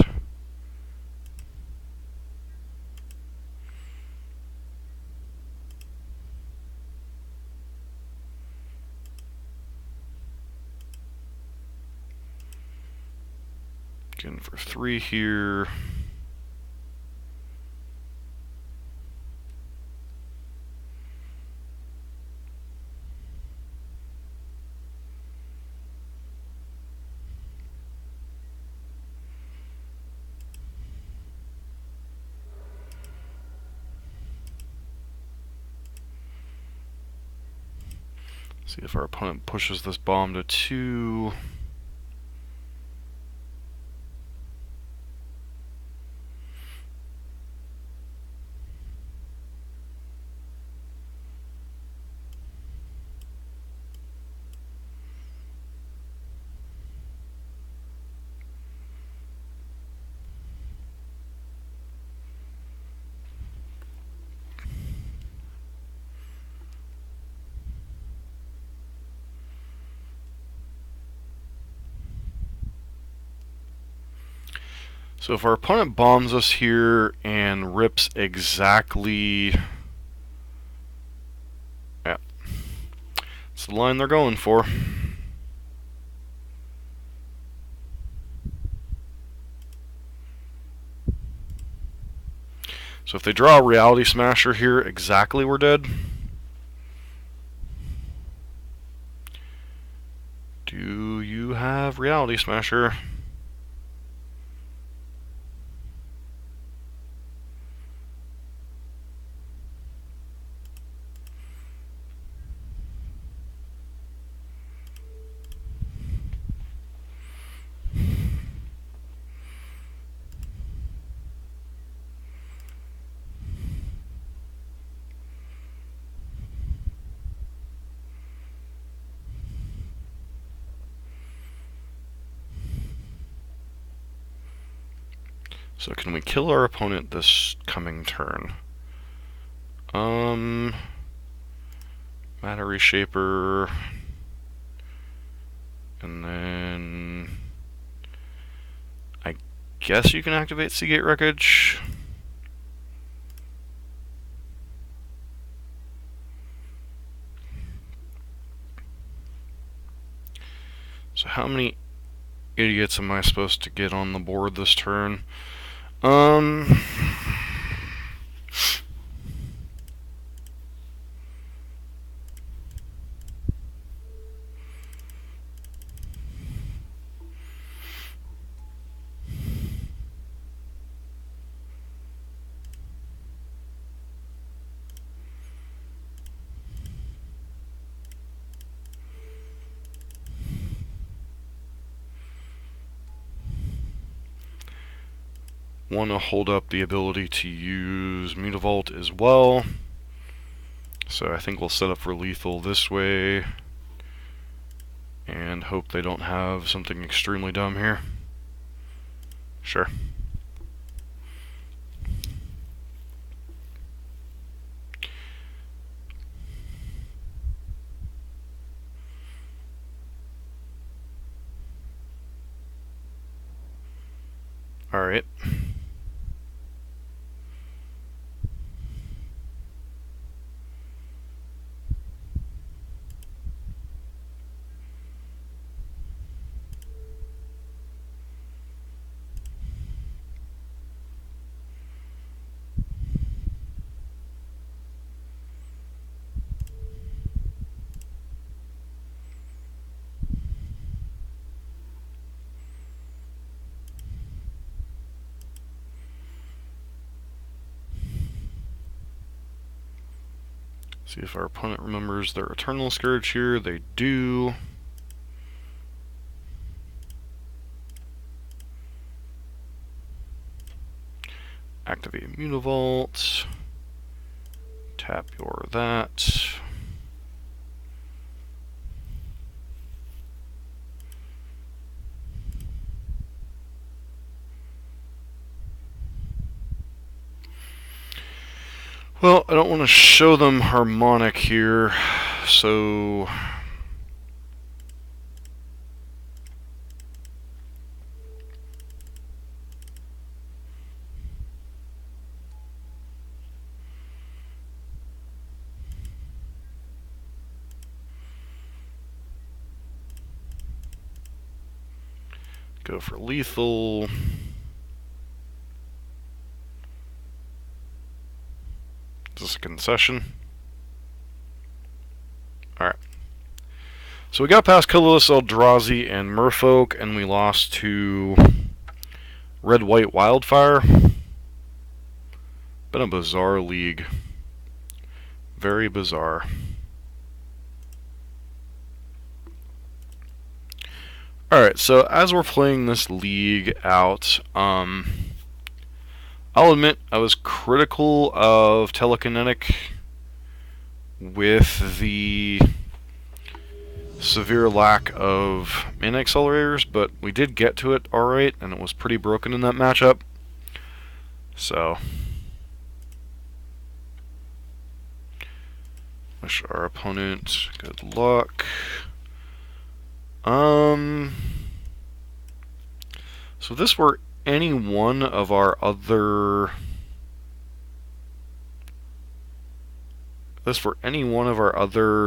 Again for 3 here. See if our opponent pushes this bomb to 2. So if our opponent bombs us here and rips exactly, yeah, it's the line they're going for. So if they draw a Reality Smasher here, exactly we're dead. Do you have Reality Smasher? So can we kill our opponent this coming turn? Matter Reshaper, and then I guess you can activate Seagate Wreckage. So how many idiots am I supposed to get on the board this turn? want to hold up the ability to use Mutavault as well. So I think we'll set up for lethal this way and hope they don't have something extremely dumb here. Sure. Alright. See if our opponent remembers their Eternal Scourge here. They do. Activate Mutavault. Tap your that. Well, I don't want to show them Harmonic here, so go for lethal. Is this a concession? Alright. So we got past Colorless Eldrazi and Merfolk, and we lost to Red-White Wildfire. Been a bizarre league. Very bizarre. Alright, so as we're playing this league out, I'll admit I was critical of Telekinetic with the severe lack of mana accelerators, but we did get to it alright, and it was pretty broken in that matchup. So, wish our opponent good luck. So if this were any one of our other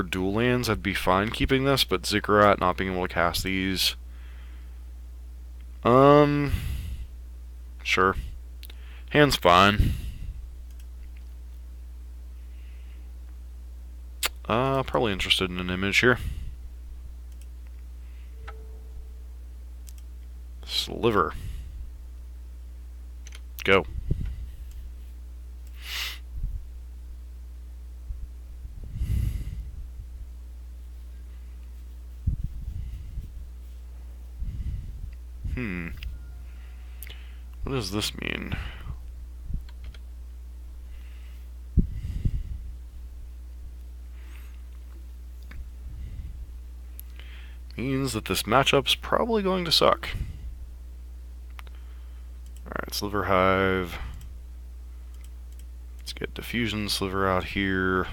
dual lands, I'd be fine keeping this, but Ziggurat not being able to cast these. Sure. Hand's fine. Probably interested in an image here. Sliver. Go. What does this mean? Means that this matchup's probably going to suck. Alright, Sliver Hive. Let's get Diffusion Sliver out here.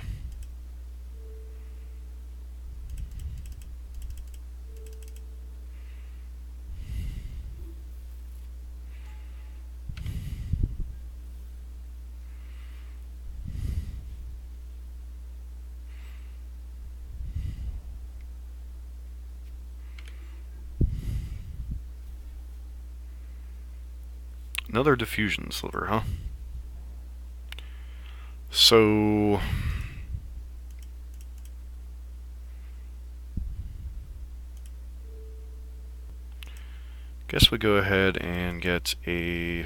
Another Diffusion Sliver, huh? So guess we go ahead and get a...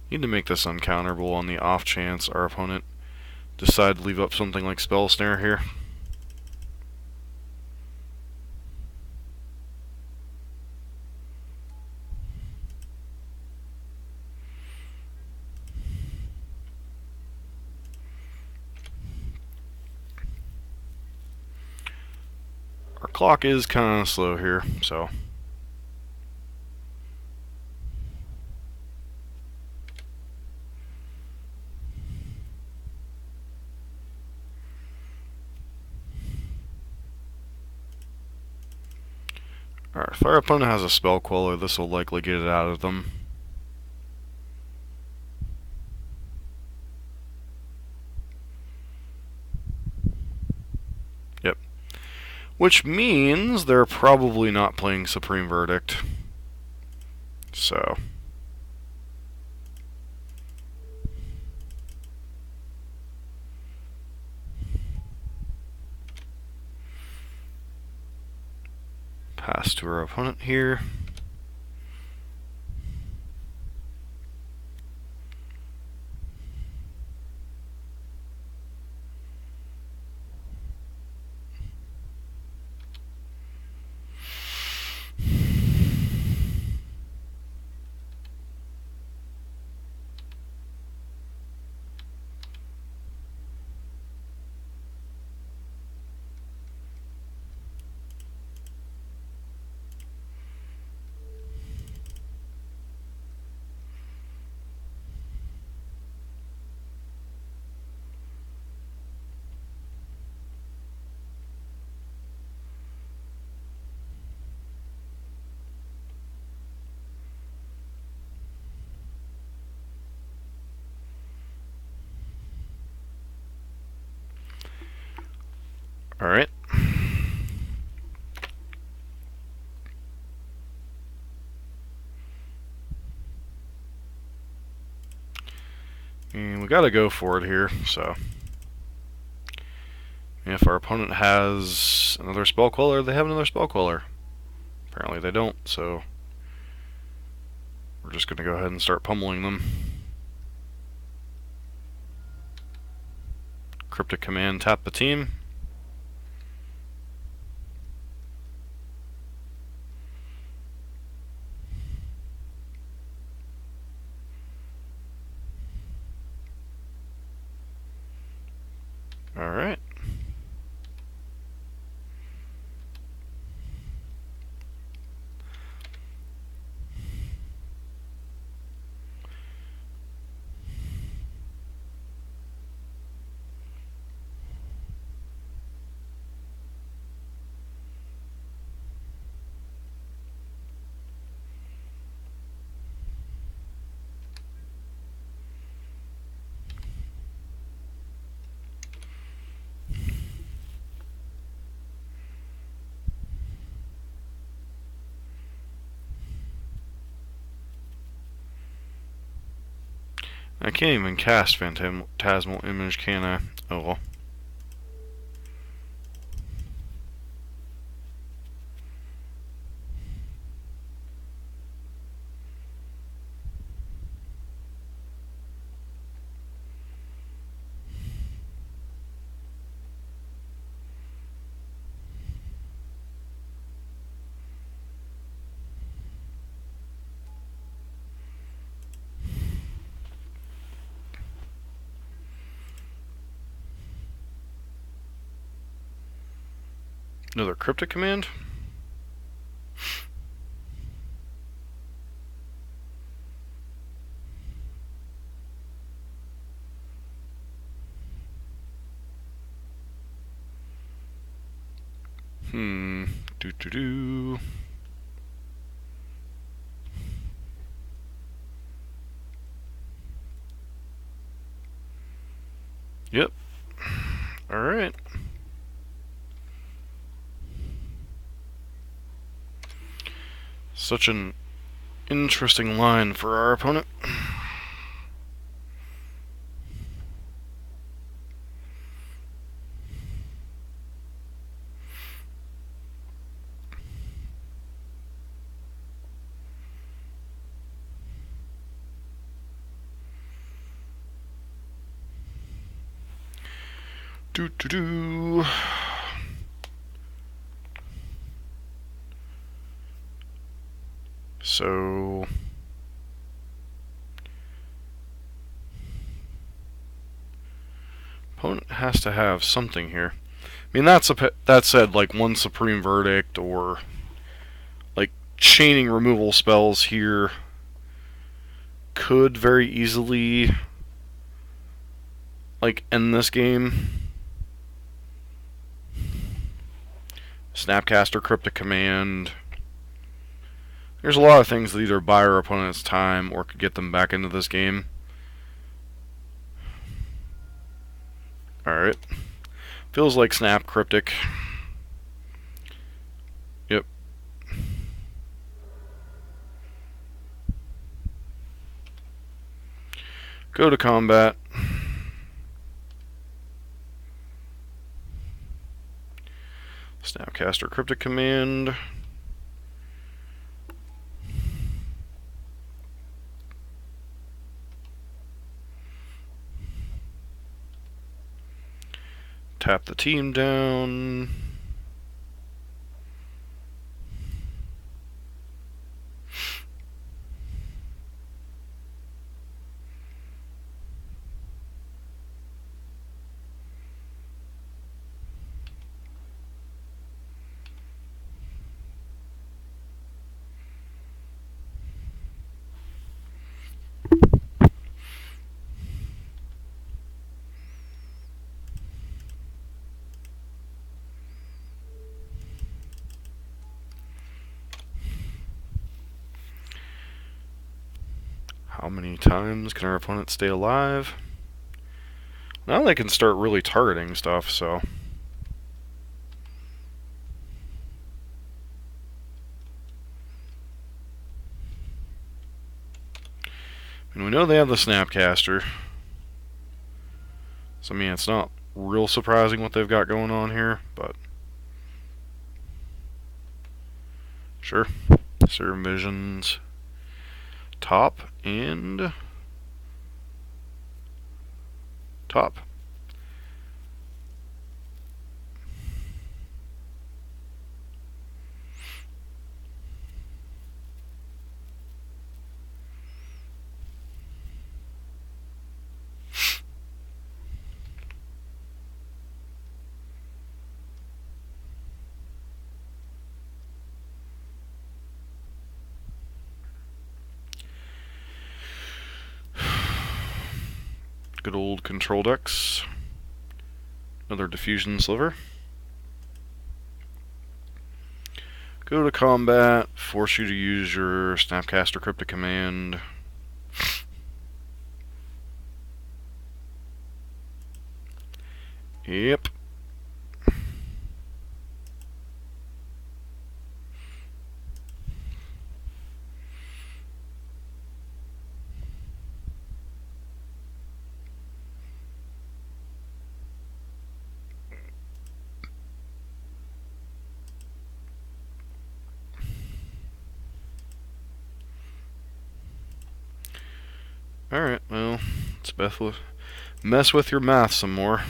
Need to make this uncounterable on the off chance our opponent decide to leave up something like Spell Snare here. Our clock is kind of slow here, so... Alright, if our opponent has a spell queller, this will likely get it out of them. Yep. Which means they're probably not playing Supreme Verdict. So... pass to our opponent here. Alright. And we gotta go for it here, so... if our opponent has another spell queller, they have another spell queller. Apparently they don't, so... we're just gonna go ahead and start pummeling them. Cryptic command, tap the team. Alright. I can't even cast Phantasmal Image, can I? Oh well. Another cryptic command? Do. Yep. Alright. Such an interesting line for our opponent. Do. So... opponent has to have something here. I mean, that said, like one Supreme Verdict or like chaining removal spells here could very easily like end this game. Snapcaster, Cryptic Command. There's a lot of things that either buy our opponent's time or could get them back into this game. Alright. Feels like Snap Cryptic. Yep. Go to combat. Snapcaster, Cryptic Command. Tap the team down. How many times can our opponent stay alive? Now they can start really targeting stuff, so. And we know they have the Snapcaster. So, I mean, it's not real surprising what they've got going on here, but. Sure. Certain Visions. Top and top. Good old control decks. Another Diffusion Sliver. Go to combat, force you to use your Snapcaster Cryptic Command. Yep. Alright, well, let's mess with your math some more.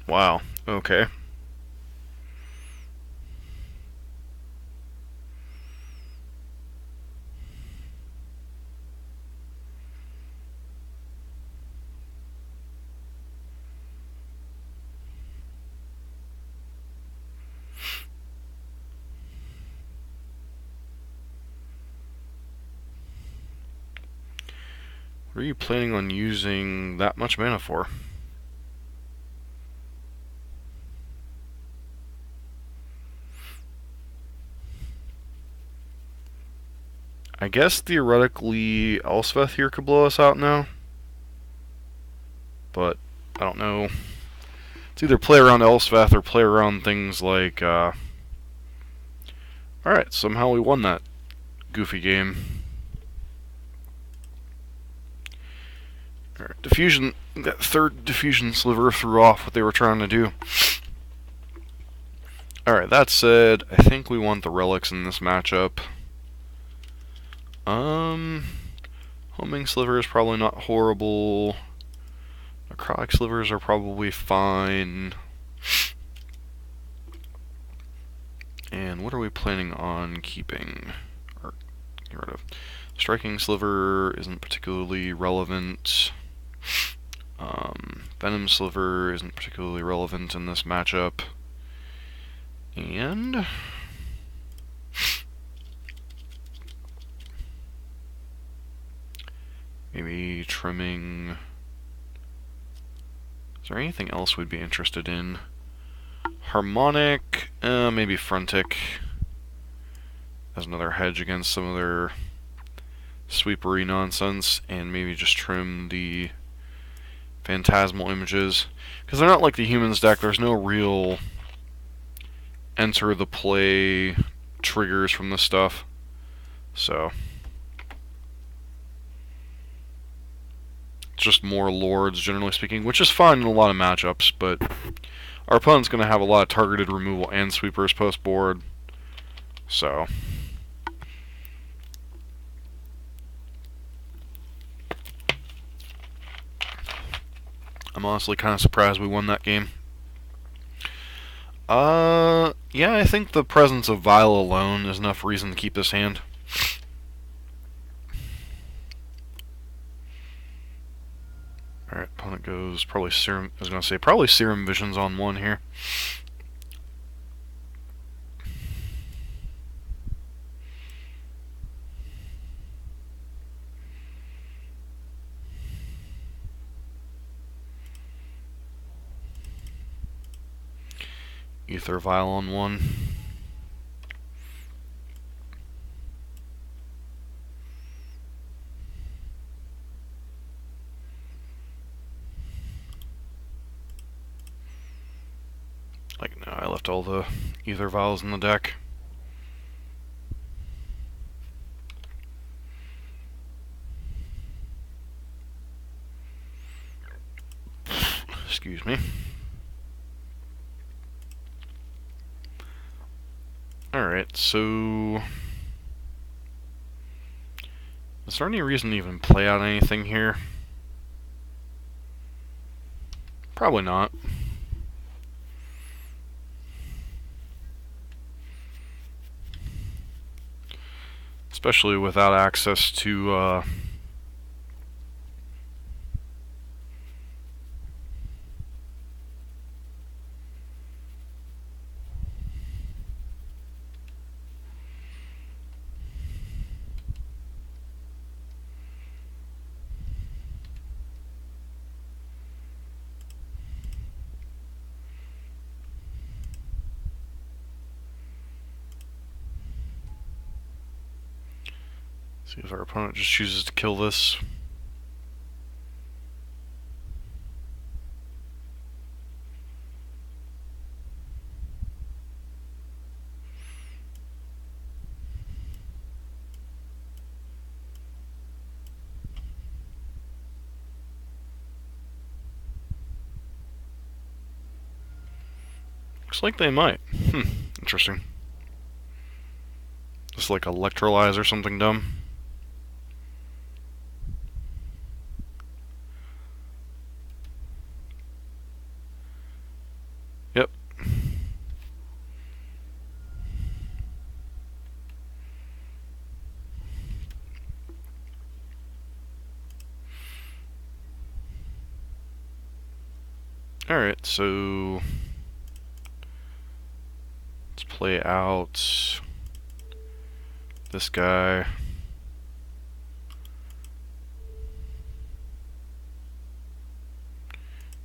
Wow, okay. What are you planning on using that much mana for? I guess theoretically Elspeth here could blow us out now. But I don't know. It's either play around Elspeth or play around things like alright, somehow we won that goofy game. Alright, Diffusion, that third Diffusion Sliver threw off what they were trying to do. Alright, that said, I think we want the relics in this matchup. Homing Sliver is probably not horrible. Necrotic Slivers are probably fine. And what are we planning on keeping? Or get rid of? Striking Sliver isn't particularly relevant. Venom Sliver isn't particularly relevant in this matchup. And maybe trimming. Is there anything else we'd be interested in? Harmonic, maybe Frontic as another hedge against some of their sweepery nonsense, and maybe just trim the phantasmal images, because they're not like the humans deck. There's no real enter the play triggers from this stuff, so it's just more lords generally speaking, which is fine in a lot of matchups, but our opponent's going to have a lot of targeted removal and sweepers post board, so I'm honestly kind of surprised we won that game. Yeah, I think the presence of Vile alone is enough reason to keep this hand. Alright, opponent goes probably Serum. I was going to say probably Serum Visions on one here. Ether Vial on one. Like, no, I left all the Ether Vials in the deck. Excuse me. Alright, so is there any reason to even play out anything here? Probably not. Especially without access to see if our opponent just chooses to kill this. Looks like they might. Interesting. Just like electrolyze or something dumb. Yep. Alright, so let's play out this guy.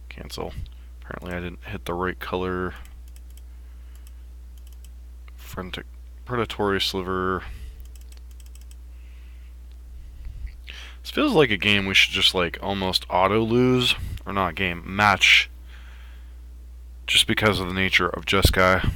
Cancel. Apparently I didn't hit the right color. Frantic Predatory Sliver. This feels like a game we should just like almost auto lose. Or not game, match. Just because of the nature of Jeskai.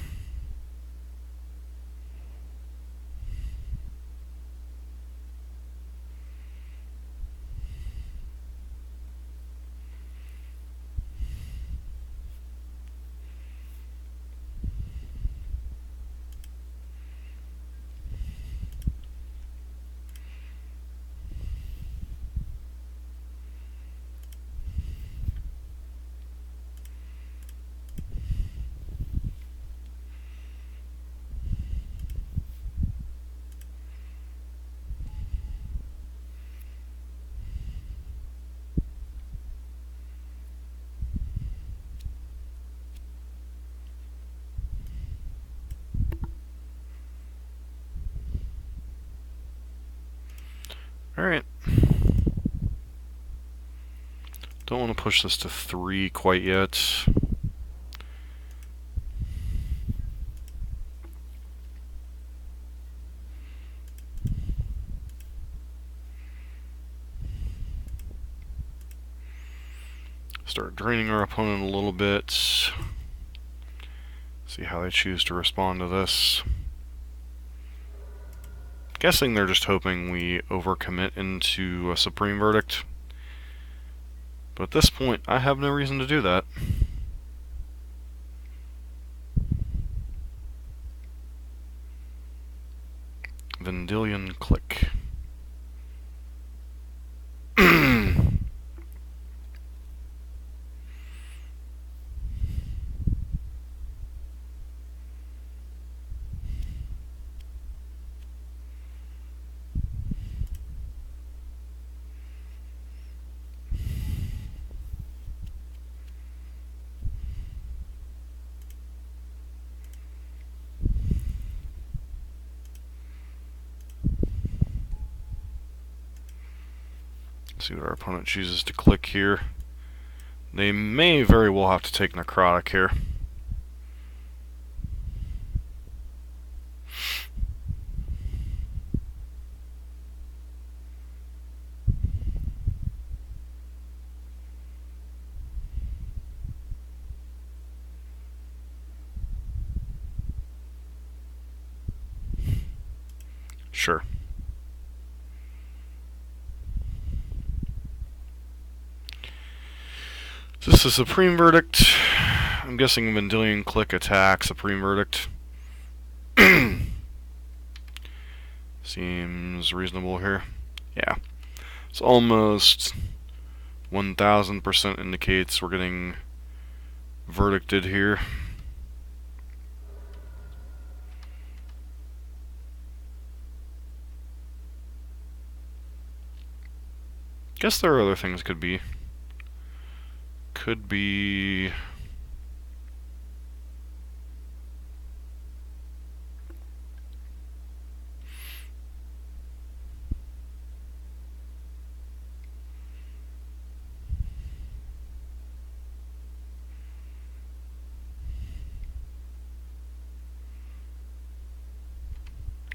Alright. Don't want to push this to 3 quite yet. Start draining our opponent a little bit. See how they choose to respond to this. Guessing they're just hoping we overcommit into a Supreme Verdict. But at this point, I have no reason to do that. Vendilion Click. See what our opponent chooses to click here. They may very well have to take Necrotic here. Sure. Is this a Supreme Verdict? I'm guessing Vendilion Click attack, Supreme Verdict. Seems reasonable here. Yeah. It's almost 1000% indicates we're getting verdicted here. Guess there are other things could be. Could be...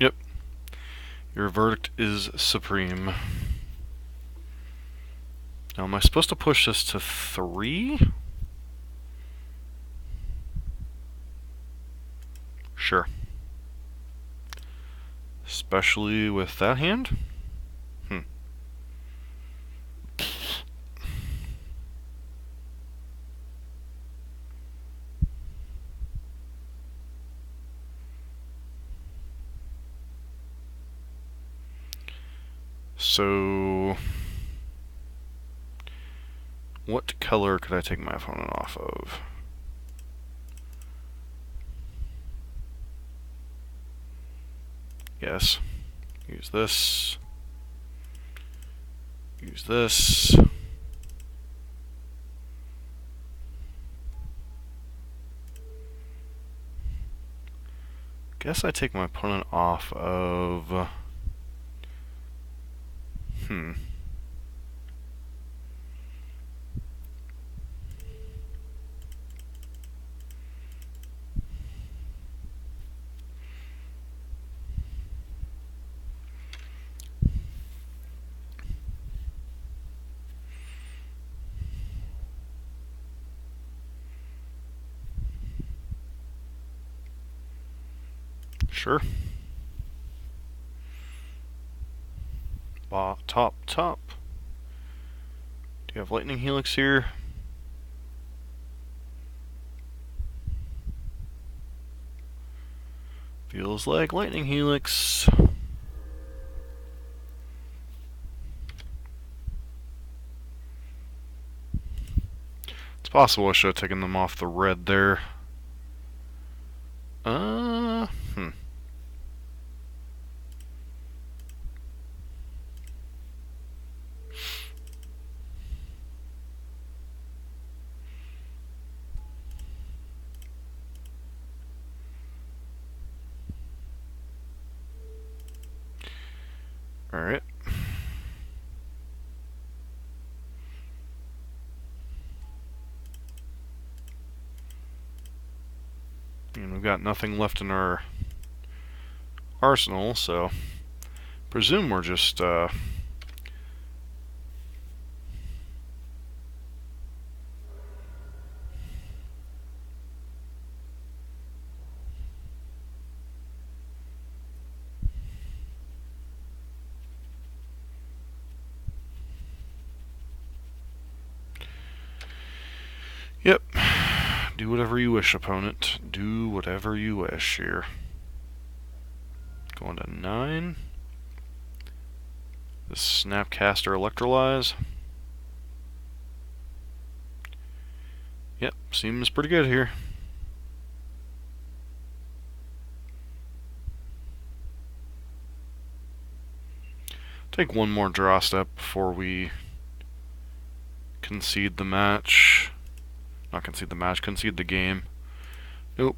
Yep. Your verdict is supreme. Now, am I supposed to push this to 3? Sure. Especially with that hand? So... what color could I take my opponent off of? Yes. Use this. Use this. Guess I take my opponent off of... Sure. Top. Do you have Lightning Helix here? Feels like Lightning Helix. It's possible I should have taken them off the red there. Alright. And we've got nothing left in our arsenal, so presume we're just yep. Do whatever you wish, opponent. Do whatever you wish here. Going to 9. The Snapcaster Electrolyze. Yep, seems pretty good here. Take one more draw step before we concede the match. Not concede the match, concede the game. Nope.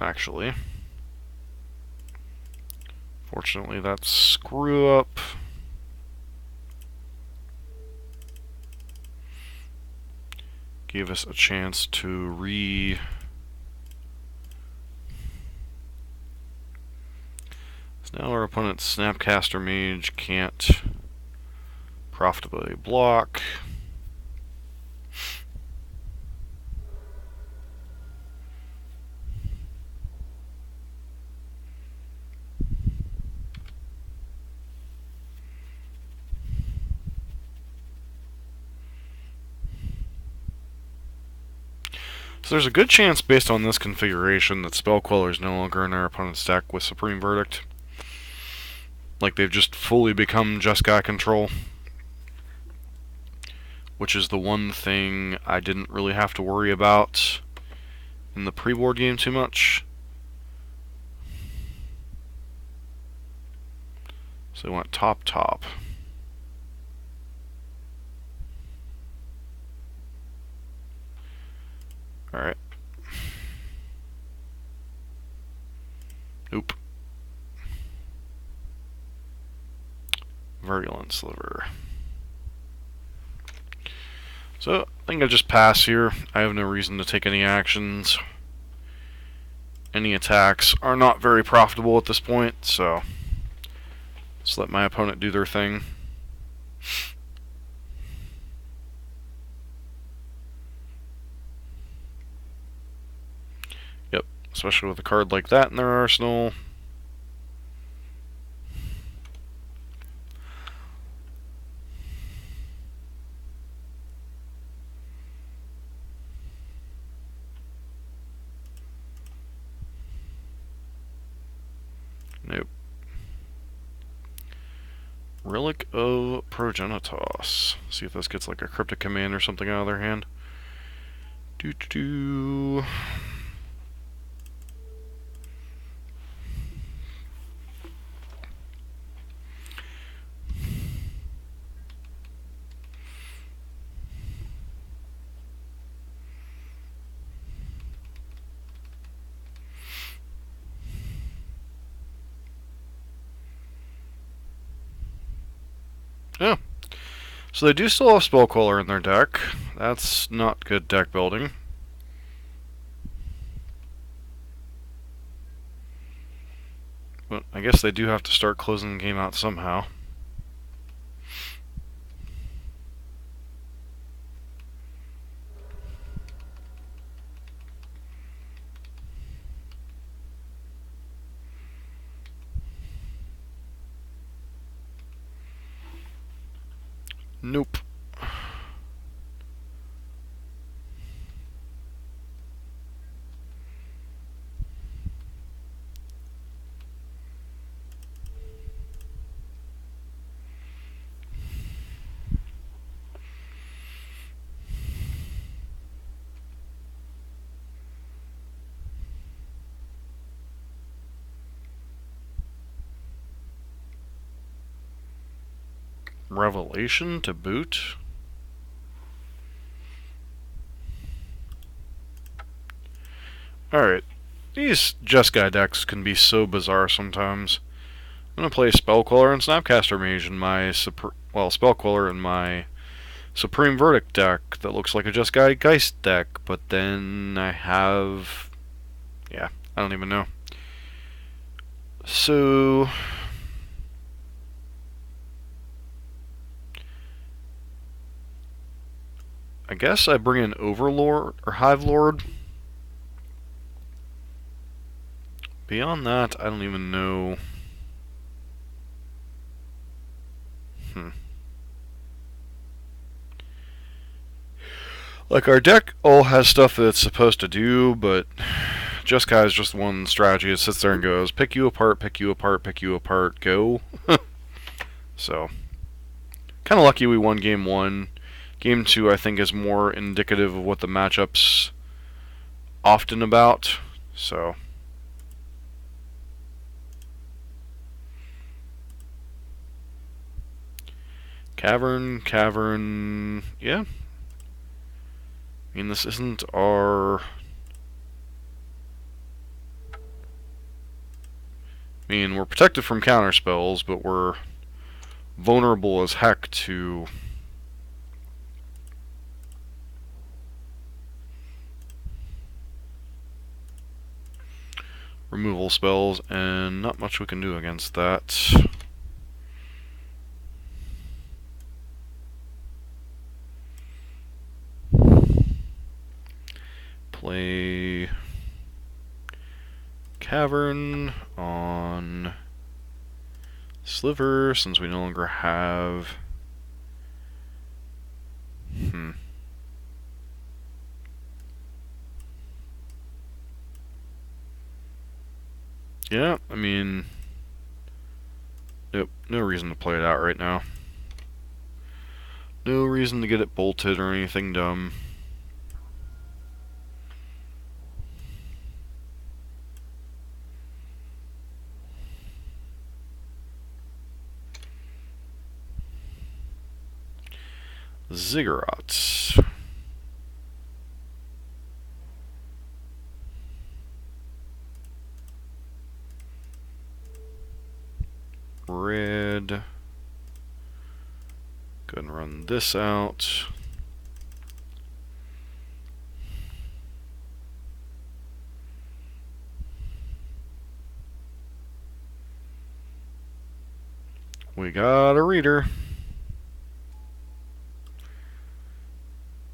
Actually, fortunately, that screw up gave us a chance to So now our opponent's Snapcaster Mage can't profitably block. So there's a good chance, based on this configuration, that Spell Queller is no longer in our opponent's deck with Supreme Verdict. Like, they've just fully become Jeskai control. Which is the one thing I didn't really have to worry about in the pre-board game too much. So they went top. Alright. Oop. Virulent Sliver. So, I think I'll just pass here. I have no reason to take any actions. Any attacks are not very profitable at this point, so just let my opponent do their thing. Yep, especially with a card like that in their arsenal. Nope. Relic of Progenitos. See if this gets like a cryptic command or something out of their hand. Doo-doo-doo. Yeah. So they do still have Spell Queller in their deck. That's not good deck building. But I guess they do have to start closing the game out somehow. Nope. Revelation to boot. Alright. These Jeskai decks can be so bizarre sometimes. I'm gonna play Spell Queller and Snapcaster Mage in my Spell Queller in my Supreme Verdict deck that looks like a Just Guy Geist deck, but then I have, yeah, I don't even know. So I guess I bring in Overlord or Hive Lord. Beyond that, I don't even know. Like, our deck all has stuff that it's supposed to do, but Just Guy is just one strategy. It sits there and goes, pick you apart, pick you apart, pick you apart, go. So, kind of lucky we won game 1. Game 2, I think, is more indicative of what the matchup's often about. So, Cavern, yeah. I mean, this isn't our... I mean, we're protected from counter spells, but we're vulnerable as heck to removal spells, and not much we can do against that. Play Cavern on Sliver, since we no longer have... Yeah, I mean... Nope, no reason to play it out right now. No reason to get it bolted or anything dumb. Ziggurats. Red. Go ahead and run this out. We got a reader.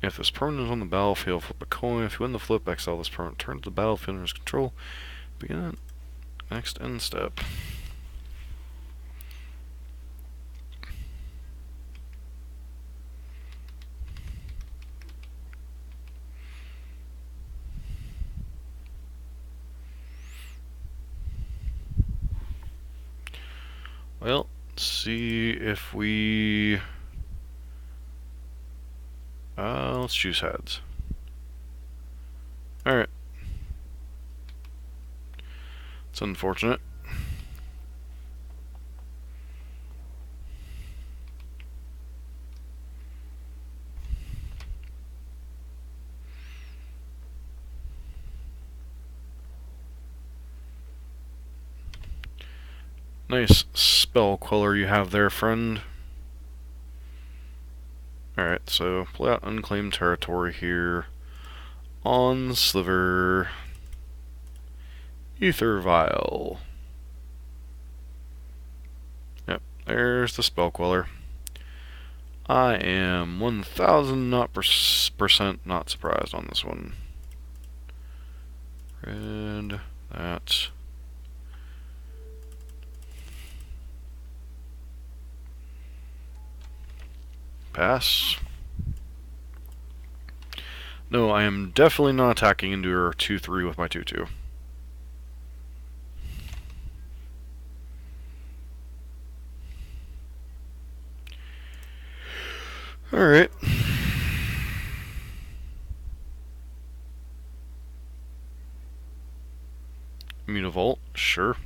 If this permanent is on the battlefield, flip a coin. If you win the flip, exile this permanent. Turn to the battlefield under his control. Begin next end step. Well, let's see if we... let's choose heads. Alright. It's unfortunate. Nice spell queller you have there, friend. Alright, so play out unclaimed territory here on Sliver. Ether Vial. Yep, there's the spell queller. I am 1000% not surprised on this one. Red, that. Pass. No, I am definitely not attacking into her 2-3 with my 2-2. Alright. Mutavault, sure.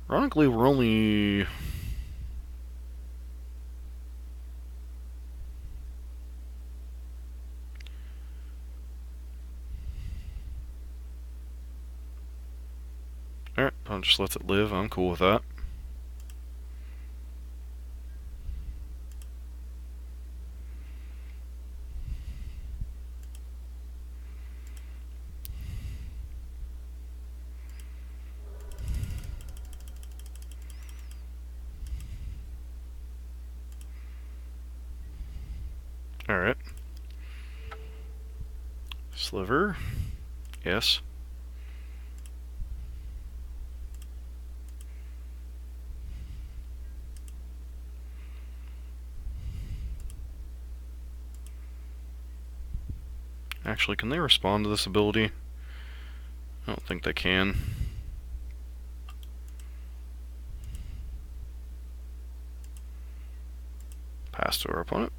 Ironically, we're only... Opponent just lets it live. I'm cool with that. Alright. Sliver. Yes. Actually, can they respond to this ability? I don't think they can. Pass to our opponent.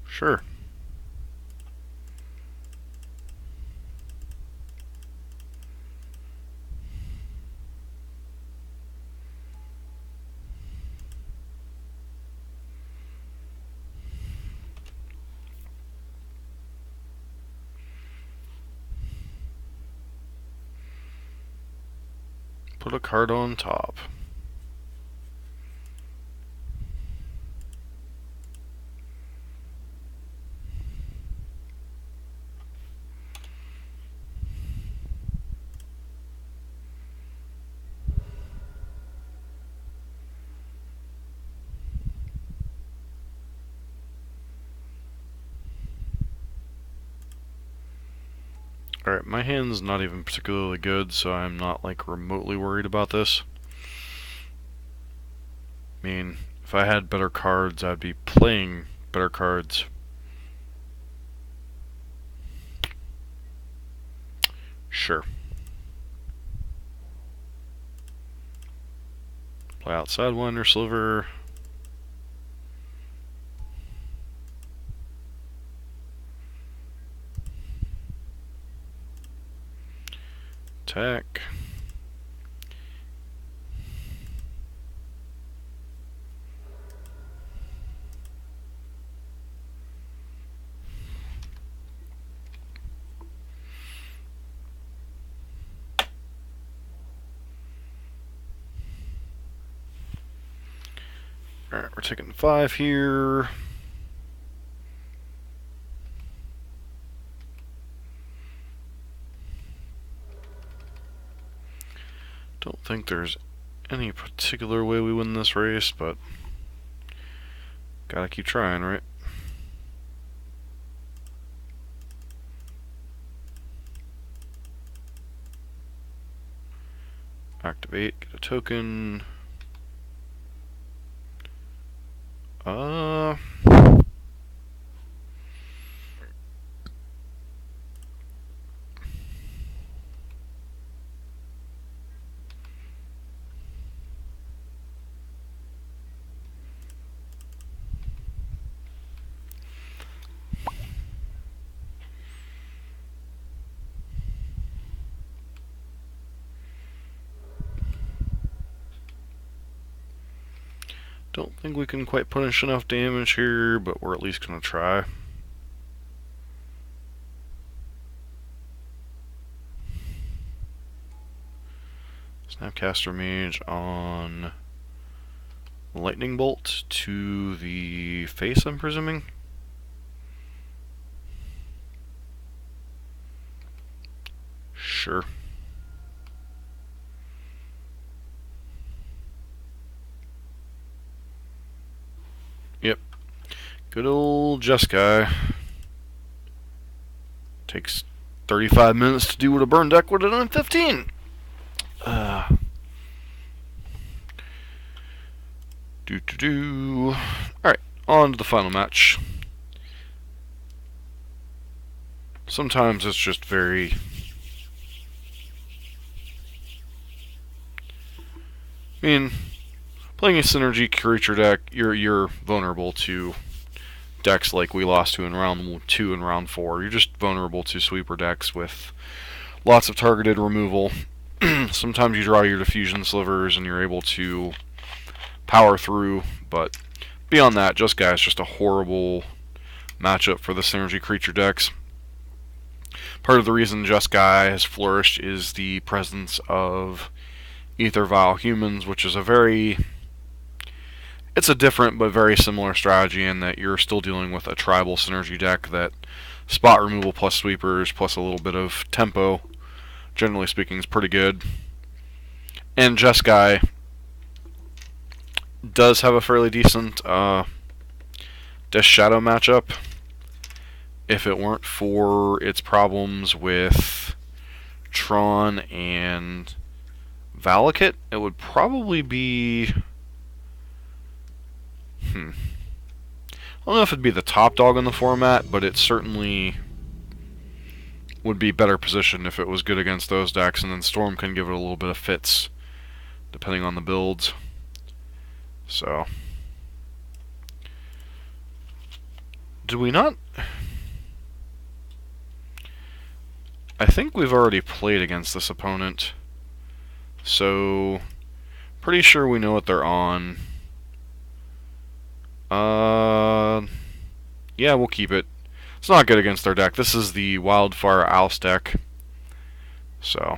Sure. Put a card on top. Alright, my hand's not even particularly good, so I'm not like remotely worried about this. I mean, if I had better cards, I'd be playing better cards. Sure. Play out Sidewinder, Sliver. Attack. Alright, we're taking 5 here. Don't think there's any particular way we win this race, but gotta keep trying, right? Activate, get a token. Don't think we can quite punish enough damage here, but we're at least gonna try. Snapcaster Mage on Lightning Bolt to the face, I'm presuming. Sure. Yep. Good old Jeskai. Takes 35 minutes to do what a burn deck would have done in 15. Alright, on to the final match. Sometimes it's just very... I mean, playing a synergy creature deck, you're vulnerable to decks like we lost to in round 2 and round 4. You're just vulnerable to sweeper decks with lots of targeted removal. Sometimes you draw your diffusion slivers and you're able to power through, but beyond that, Just Guy is just a horrible matchup for the synergy creature decks. Part of the reason Just Guy has flourished is the presence of Ether Vial Humans, which is it's a different but very similar strategy in that you're still dealing with a tribal synergy deck that spot removal plus sweepers plus a little bit of tempo, generally speaking, is pretty good. And Just Guy does have a fairly decent Death Shadow matchup. If it weren't for its problems with Tron and Valakut, it would probably be... I don't know if it'd be the top dog in the format, but it certainly would be better positioned if it was good against those decks, and then Storm can give it a little bit of fits, depending on the builds. So... did we not... I think we've already played against this opponent, so pretty sure we know what they're on. Yeah, we'll keep it. It's not good against their deck. This is the Wildfire Ouse deck, so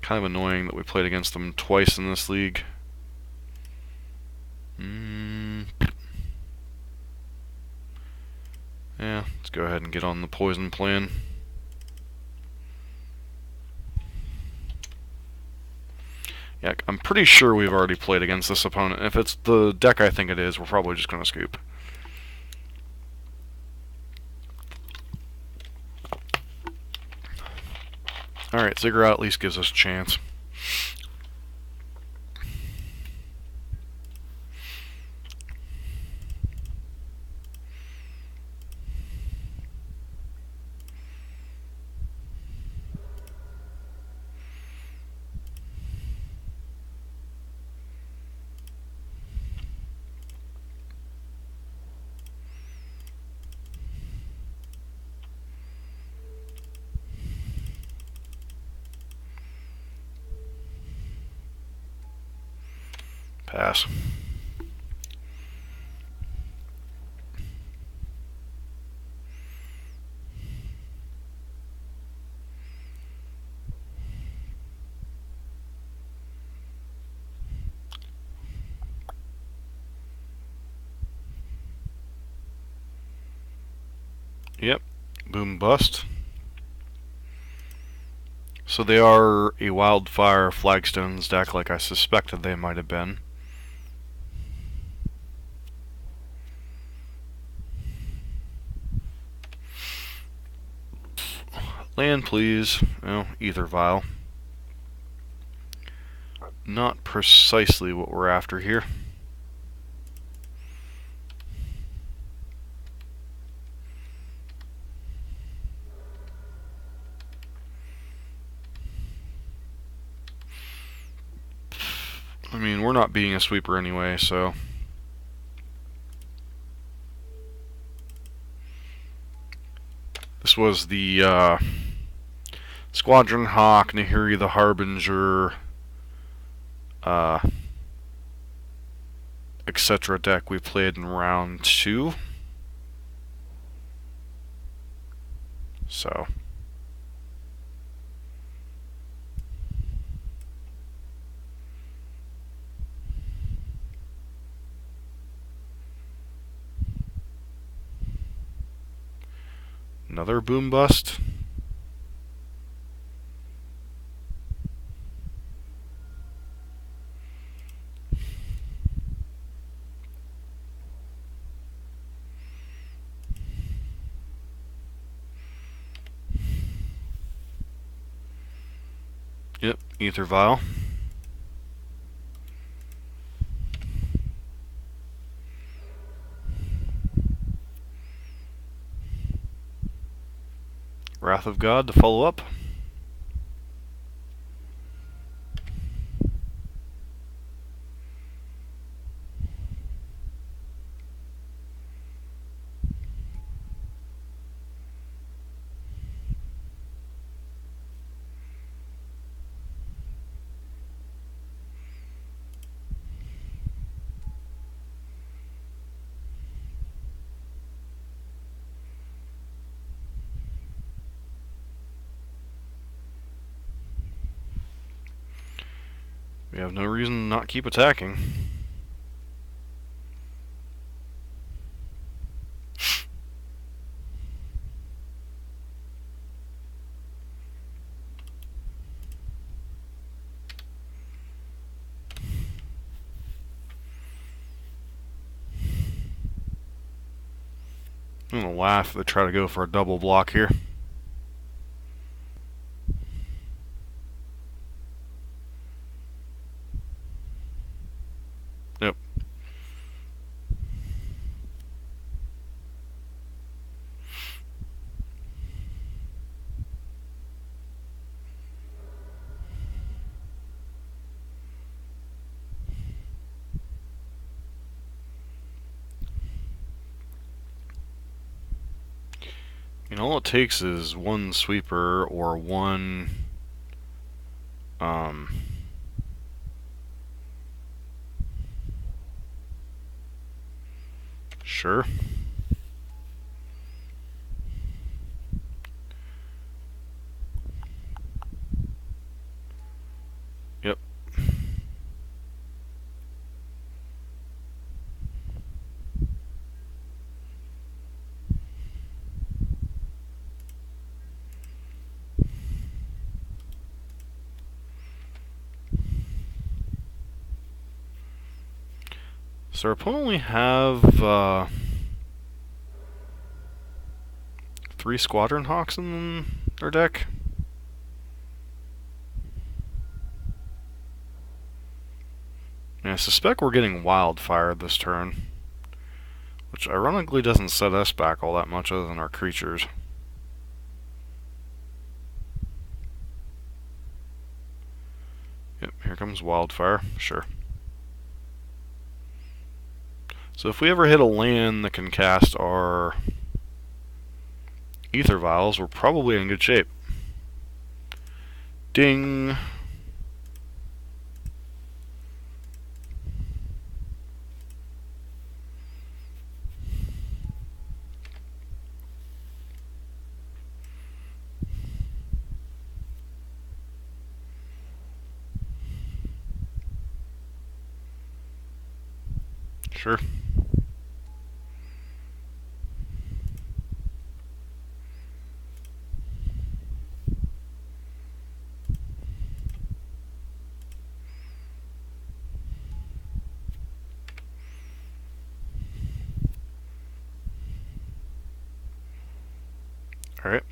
kind of annoying that we played against them twice in this league. Yeah, let's go ahead and get on the poison plan. Yeah, I'm pretty sure we've already played against this opponent. If it's the deck I think it is, we're probably just going to scoop. Alright, Ziggurat at least gives us a chance. Pass. Yep, boom bust. So they are a Wildfire Flagstones deck like I suspected they might have been. Land, please. Oh, Ether Vial. Not precisely what we're after here. I mean, we're not beating a sweeper anyway, so... This was the Squadron Hawk, Nahiri the Harbinger, etc. deck we played in round 2. So... another boom bust. Yep, Ether Vial. Wrath of God to follow up. We have no reason to not keep attacking. I'm gonna laugh if they try to go for a double block here. Yep. And all it takes is one sweeper or one sure. Yep. So our opponent only have 3 Squadron Hawks in their deck. And I suspect we're getting Wildfire this turn, which ironically doesn't set us back all that much other than our creatures. Yep, here comes Wildfire, sure. So if we ever hit a land that can cast our Ether Vials, we're probably in good shape. Ding! Sure. Alright.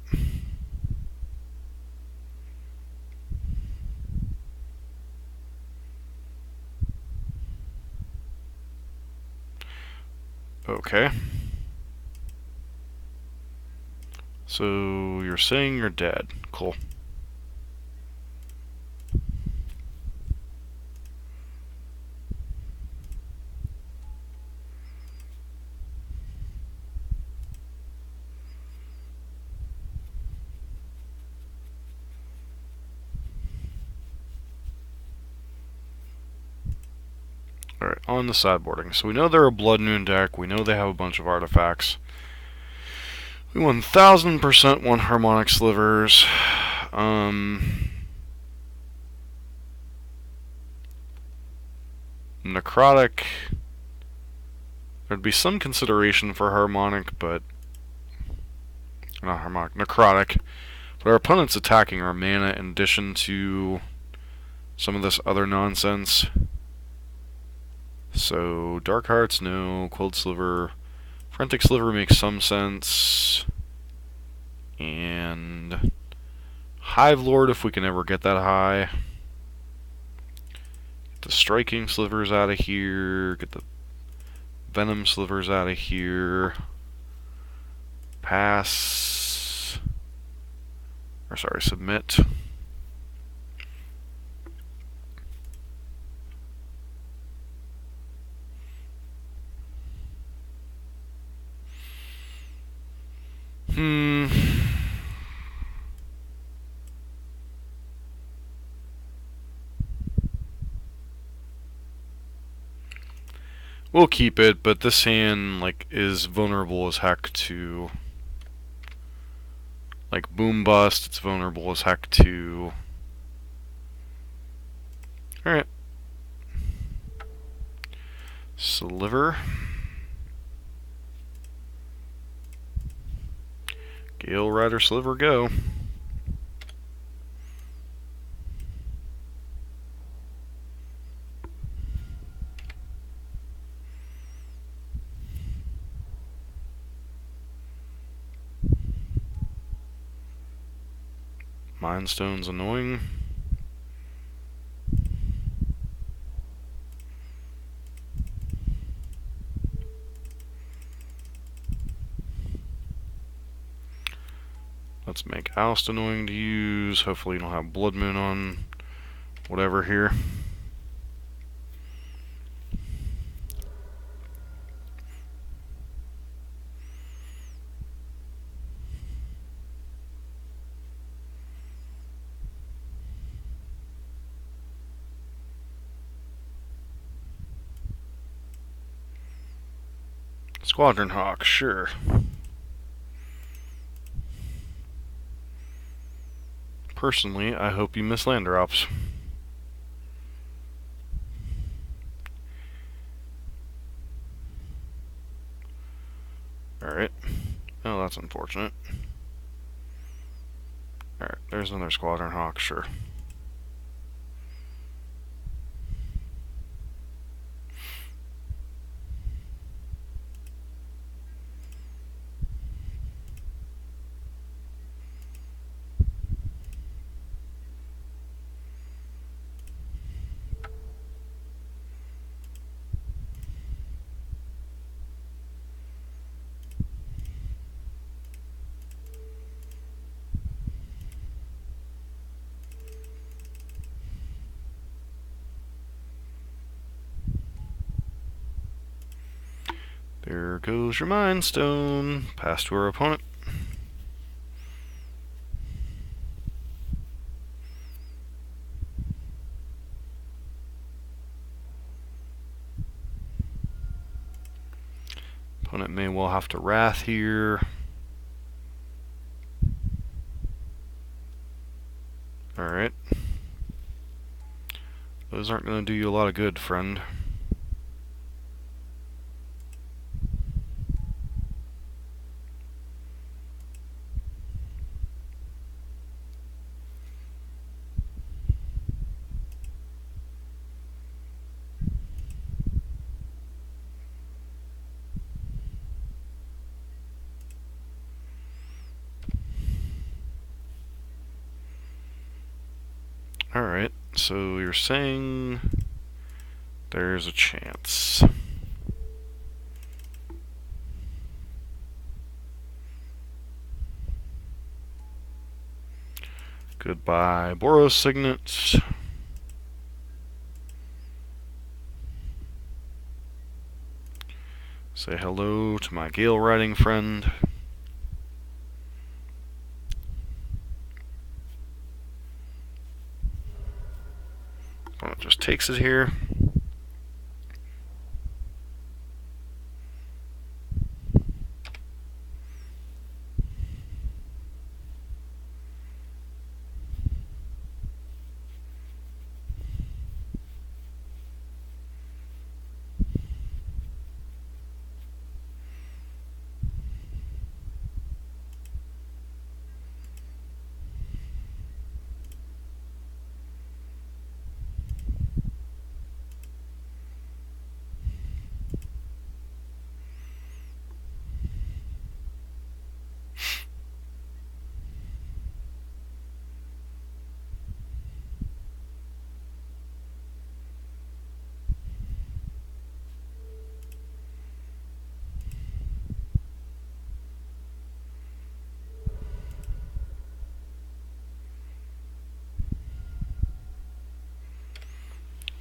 Okay. So you're saying you're dead. Cool. Alright, on the sideboarding. So we know they're a Blood Moon deck. We know they have a bunch of artifacts. We 1000% won Harmonic Slivers. Necrotic. There'd be some consideration for Harmonic, but... Not Harmonic, Necrotic. But our opponent's attacking our mana in addition to some of this other nonsense. So, Dark Hearts, no. Cold Sliver. Frantic Sliver makes some sense. And Hive Lord, if we can ever get that high. Get the Striking Slivers out of here. Get the Venom Slivers out of here. Pass. Or sorry, submit. We'll keep it, but this hand, like, is vulnerable as heck to... Like, Boom Bust, it's vulnerable as heck to... Alright. Sliver. Gale Rider Sliver go. Mind Stone's annoying. Let's make Oust annoying to use. Hopefully you don't have Blood Moon on whatever here. Squadron Hawk, sure. Personally, I hope you miss land drops. Alright. Oh, that's unfortunate. Alright, there's another Squadron Hawk, sure. There goes your Mind Stone. Pass to our opponent. Opponent may well have to Wrath here. Alright. Those aren't going to do you a lot of good, friend. Alright, so you're saying there's a chance. Goodbye, Boros Signet. Say hello to my Gale Riding friend. Opponent just takes it here.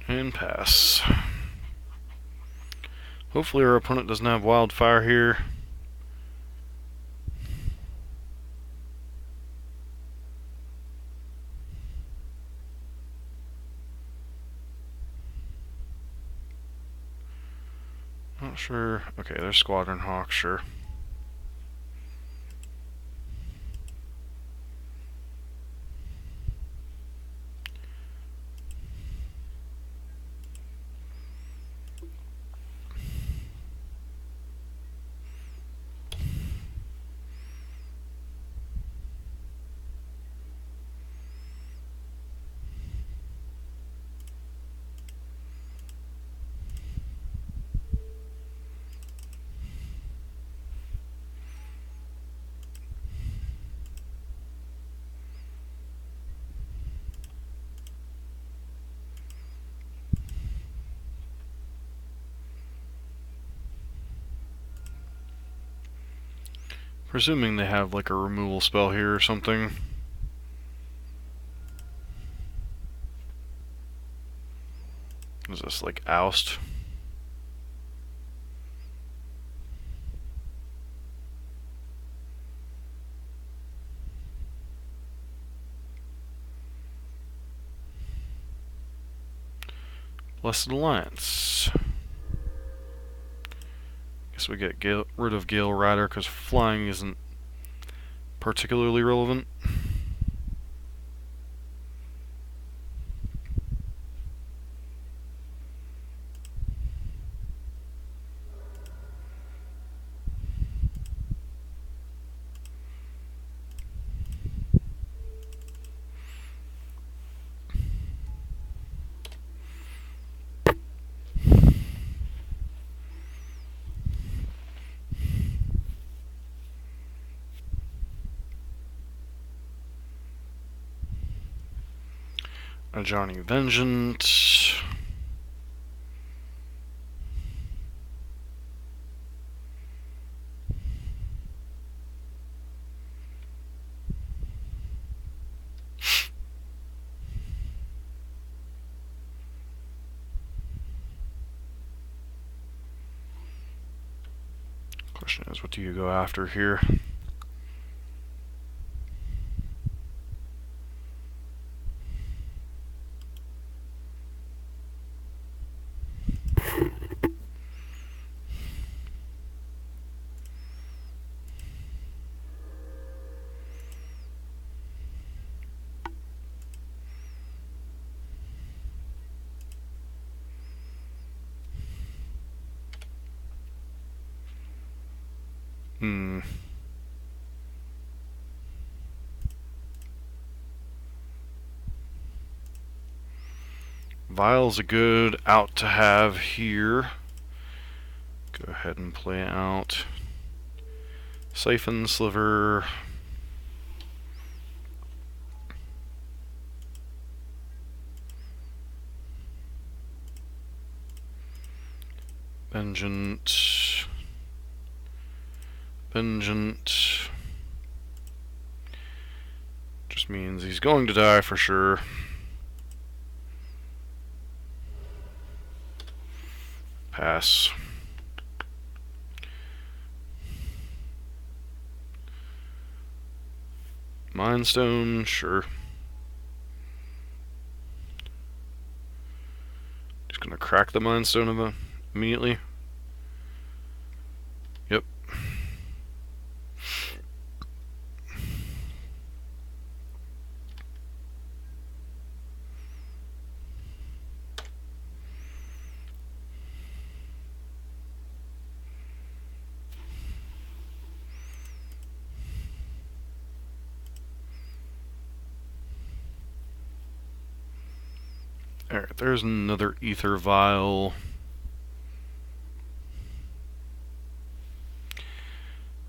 And pass. Hopefully our opponent doesn't have Wildfire here. Not sure. Okay, there's Squadron Hawk, sure. Presuming they have like a removal spell here or something. Is this like oust? Blessed Alliance. Guess we get rid of Gale Rider because flying isn't particularly relevant. A Johnny Vengeance. Question is, what do you go after here? Vial's a good out to have here. Go ahead and play out Siphon, Sliver. Vengeance. Vengeance. Just means he's going to die for sure. Pass. Mind Stone, sure. Just gonna crack the Mind Stone immediately. Yep. Alright, there's another Ether Vial.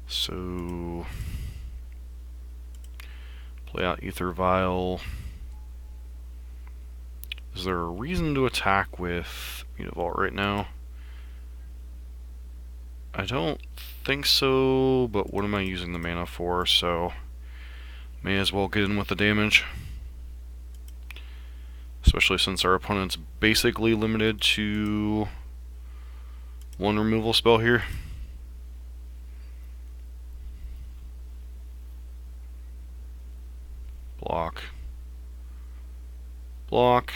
So, play out Ether Vial. Is there a reason to attack with Univault right now? I don't think so, but what am I using the mana for? So, may as well get in with the damage. Especially since our opponent's basically limited to one removal spell here. Block. Block.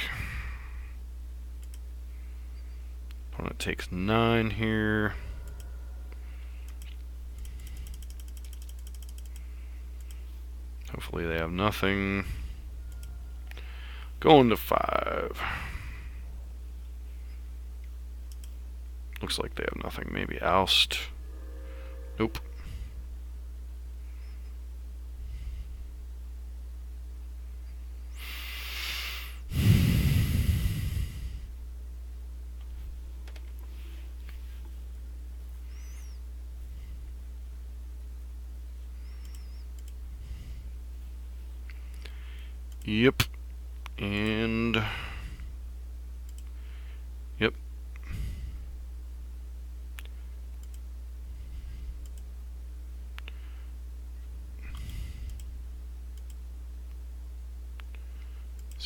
Opponent takes 9 here. Hopefully they have nothing. Going to 5. Looks like they have nothing. Maybe oust. Nope. Yep. And yep.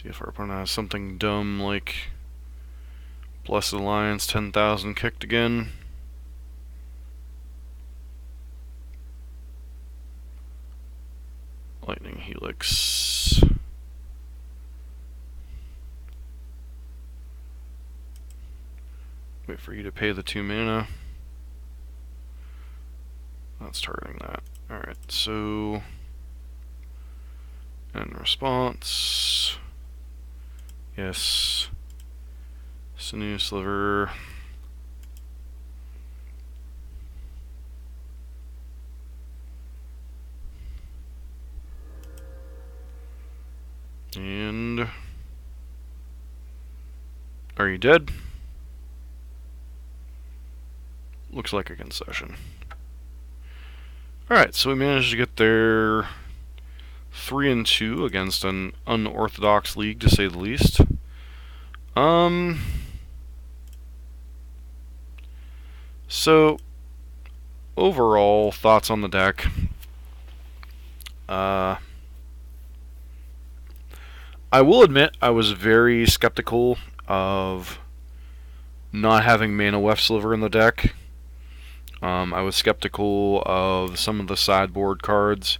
See if our opponent has something dumb like Blessed Alliance 10,000 kicked again. Lightning Helix. Wait for you to pay the 2 mana. That's targeting that. Alright, so... in response... yes... Sinew Sliver... and... are you dead? Looks like a concession. Alright, so we managed to get there 3-2 against an unorthodox league, to say the least. So, overall, thoughts on the deck. I will admit I was very skeptical of not having Mana Weft Sliver in the deck. I was skeptical of some of the sideboard cards.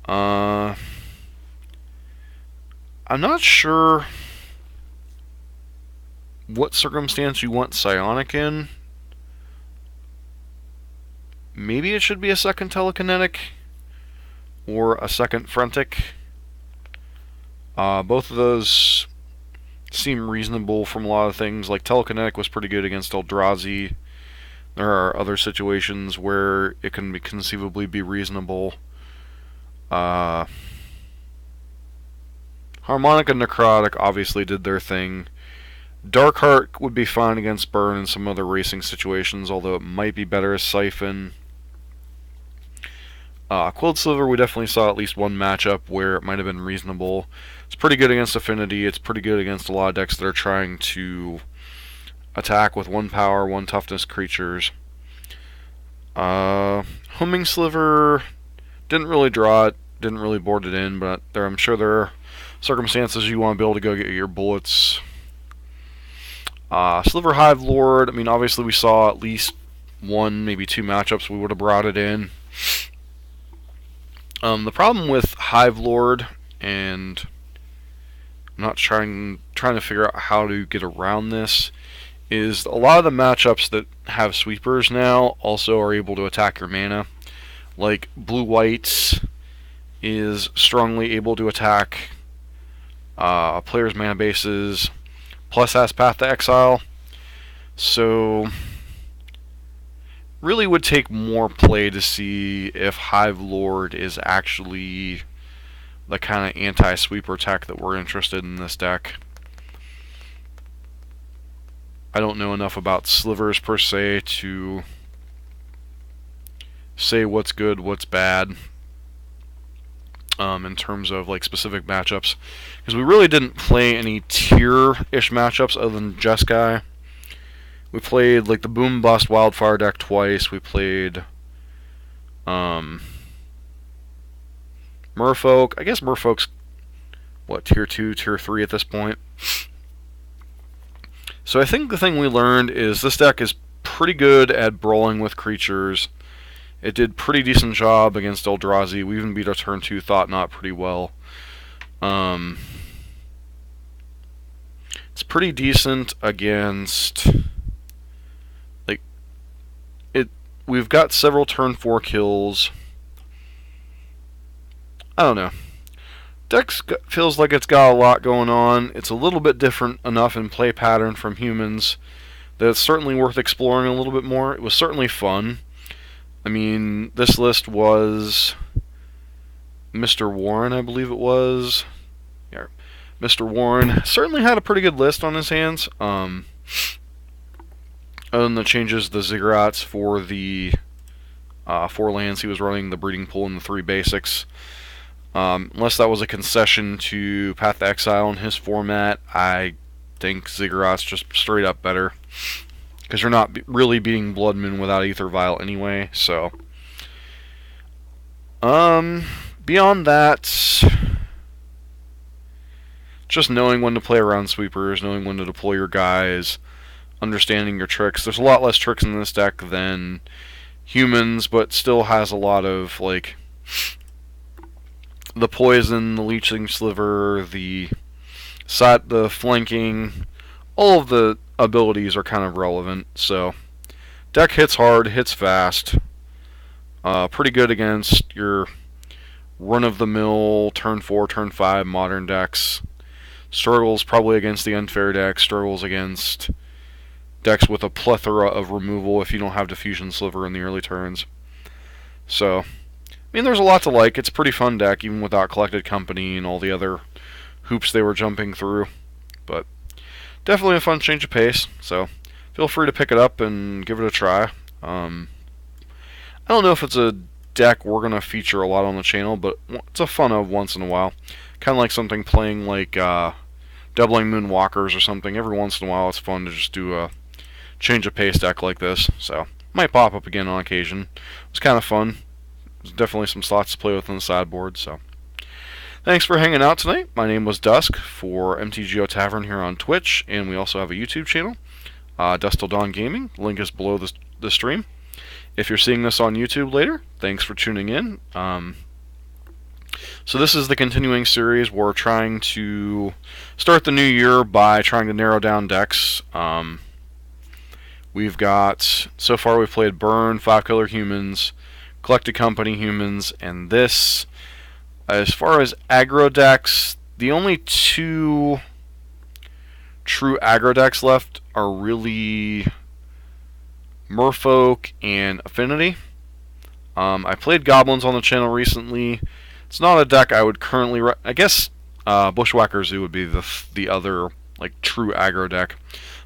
I'm not sure what circumstance you want Psionic in. Maybe it should be a second Telekinetic or a second Frentic. Both of those seem reasonable from a lot of things. Like Telekinetic was pretty good against Eldrazi. There are other situations where it can conceivably be reasonable. Harmonic and Necrotic obviously did their thing. Darkheart would be fine against Burn and some other racing situations, although it might be better as Siphon. Quilled Sliver, we definitely saw at least one matchup where it might have been reasonable. It's pretty good against Affinity. It's pretty good against a lot of decks that are trying to attack with 1 power, 1 toughness creatures. Homing Sliver didn't really draw it, didn't really board it in, but I'm sure there are circumstances you want to be able to go get your bullets. Sliver Hive Lord, I mean, obviously we saw at least 1, maybe 2 matchups we would have brought it in. The problem with Hive Lord, and I'm not trying to figure out how to get around this, is a lot of the matchups that have sweepers now also are able to attack your mana. Like Blue-White is strongly able to attack a player's mana bases, plus has Path to Exile. So really would take more play to see if Hive Lord is actually the kind of anti-sweeper tech that we're interested in this deck. I don't know enough about slivers per se to say what's good, what's bad, in terms of like specific matchups, because we really didn't play any tier-ish matchups other than Jeskai. We played like the Boom Bust Wildfire deck twice. We played Merfolk. I guess Merfolk's what, tier 2, tier 3 at this point. So I think the thing we learned is this deck is pretty good at brawling with creatures. It did pretty decent job against Eldrazi. We even beat our turn 2 Thought Knot pretty well. It's pretty decent against, like, we've got several turn 4 kills. I don't know. Deck feels like it's got a lot going on. It's a little bit different enough in play pattern from humans that it's certainly worth exploring a little bit more. It was certainly fun. I mean, this list was Mr. Warren, I believe it was. Yeah, Mr. Warren certainly had a pretty good list on his hands. Other than the changes, the Ziggurats for the 4 lands he was running, the Breeding Pool, and the 3 basics. Unless that was a concession to Path to Exile in his format, I think Ziggurat's just straight up better. Because you're not really beating Blood Moon without Aether Vial anyway, so. Beyond that, just knowing when to play around sweepers, knowing when to deploy your guys, understanding your tricks. There's a lot less tricks in this deck than humans, but still has a lot of, like, the poison, the leeching sliver, the flanking, all of the abilities are kind of relevant. So deck hits hard, hits fast, pretty good against your run-of-the-mill turn 4, turn 5 modern decks. Struggles probably against the unfair deck, struggles against decks with a plethora of removal if you don't have Diffusion Sliver in the early turns. So, I mean, there's a lot to like. It's a pretty fun deck, even without Collected Company and all the other hoops they were jumping through. But definitely a fun change of pace, so feel free to pick it up and give it a try. I don't know if it's a deck we're going to feature a lot on the channel, but it's a fun of once in a while. Kind of like something playing like Doubling Moonwalkers or something. Every once in a while it's fun to just do a change of pace deck like this, so might pop up again on occasion. It's kind of fun. There's definitely some slots to play with on the sideboard, so thanks for hanging out tonight. My name was Dusk for MTGO Tavern here on Twitch, and we also have a YouTube channel, Dusk Till Dawn Gaming. Link is below the stream. If you're seeing this on YouTube later, thanks for tuning in. So this is the continuing series. We're trying to start the new year by trying to narrow down decks. We've got, so far we've played Burn, 5-color humans, Collected Company humans, and this. As far as aggro decks, the only 2 true aggro decks left are really Merfolk and Affinity. I played Goblins on the channel recently. It's not a deck I would currently... I guess Bushwhacker Zoo would be the other, like, true aggro deck.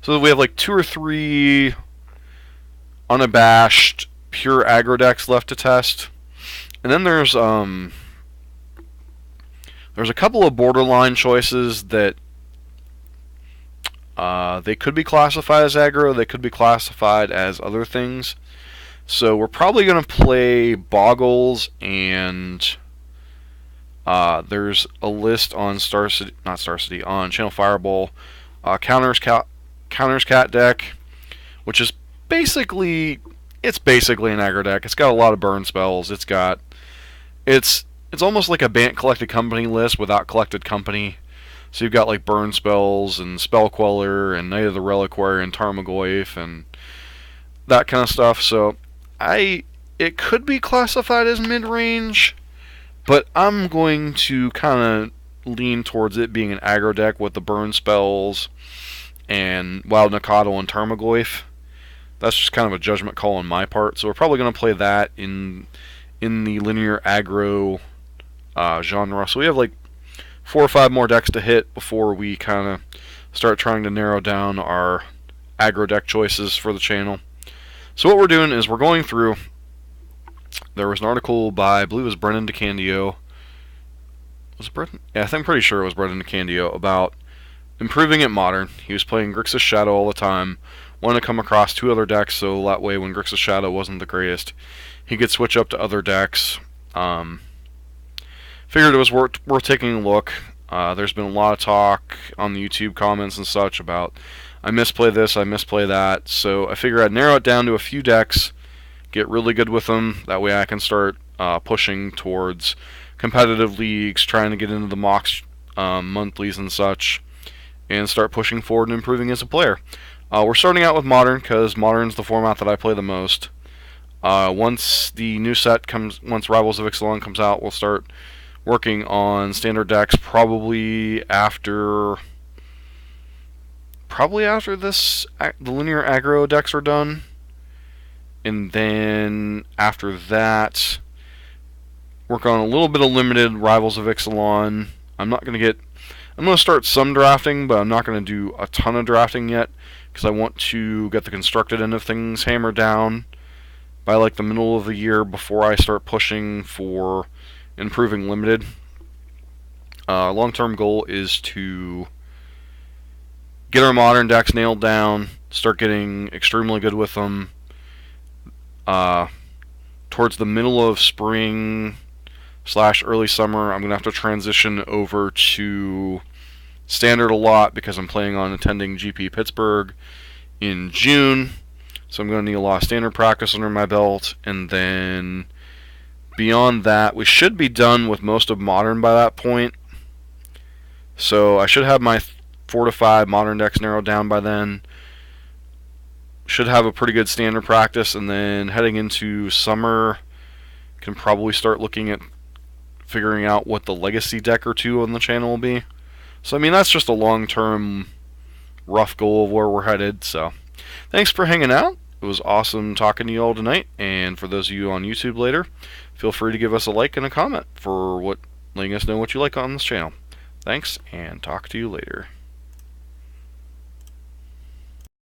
So we have like 2 or 3 unabashed pure aggro decks left to test, and then there's a couple of borderline choices that they could be classified as aggro, they could be classified as other things. So we're probably going to play Boggles, and there's a list on on Channel Fireball, Counters Cat deck, which is basically an aggro deck. It's got a lot of burn spells. It's almost like a Bant Collected Company list without Collected Company. So you've got like burn spells and Spell Queller and Knight of the Reliquary and Tarmogoyf and that kind of stuff. So it could be classified as mid-range, but I'm going to kind of lean towards it being an aggro deck with the burn spells and Wild Nakato and Tarmogoyf. That's just kind of a judgment call on my part. So we're probably going to play that in the linear aggro genre. So we have like 4 or 5 more decks to hit before we kind of start trying to narrow down our aggro deck choices for the channel. So what we're doing is we're going through. There was an article by, I believe it was Brendan DeCandio. Was it Brendan? Yeah, I'm pretty sure it was Brendan DeCandio about improving it modern. He was playing Grixis Shadow all the time. Wanted to come across 2 other decks, so that way when Grixis Shadow wasn't the greatest, he could switch up to other decks. Figured it was worth taking a look. There's been a lot of talk on the YouTube comments and such about, I misplay this, I misplay that. So I figured I'd narrow it down to a few decks, get really good with them. That way I can start pushing towards competitive leagues, trying to get into the mocks, monthlies and such, and start pushing forward and improving as a player. We're starting out with Modern, because Modern's the format that I play the most. Once the new set comes, once Rivals of Ixalan comes out, we'll start working on standard decks probably after this, the linear aggro decks are done. And then after that, work on a little bit of limited Rivals of Ixalan. I'm going to start some drafting, but I'm not going to do a ton of drafting yet, because I want to get the constructed end of things hammered down by like the middle of the year before I start pushing for improving limited. Long-term goal is to get our modern decks nailed down, start getting extremely good with them. Towards the middle of spring / early summer, I'm going to have to transition over to Standard a lot because I'm planning on attending GP Pittsburgh in June. So I'm going to need a lot of standard practice under my belt. And then beyond that, we should be done with most of modern by that point. So I should have my 4 to 5 modern decks narrowed down by then. Should have a pretty good standard practice, and then heading into summer, can probably start looking at figuring out what the legacy deck or two on the channel will be. So I mean, that's just a long-term rough goal of where we're headed. So thanks for hanging out. It was awesome talking to you all tonight, and for those of you on YouTube later, feel free to give us a like and a comment for letting us know what you like on this channel. Thanks, and talk to you later.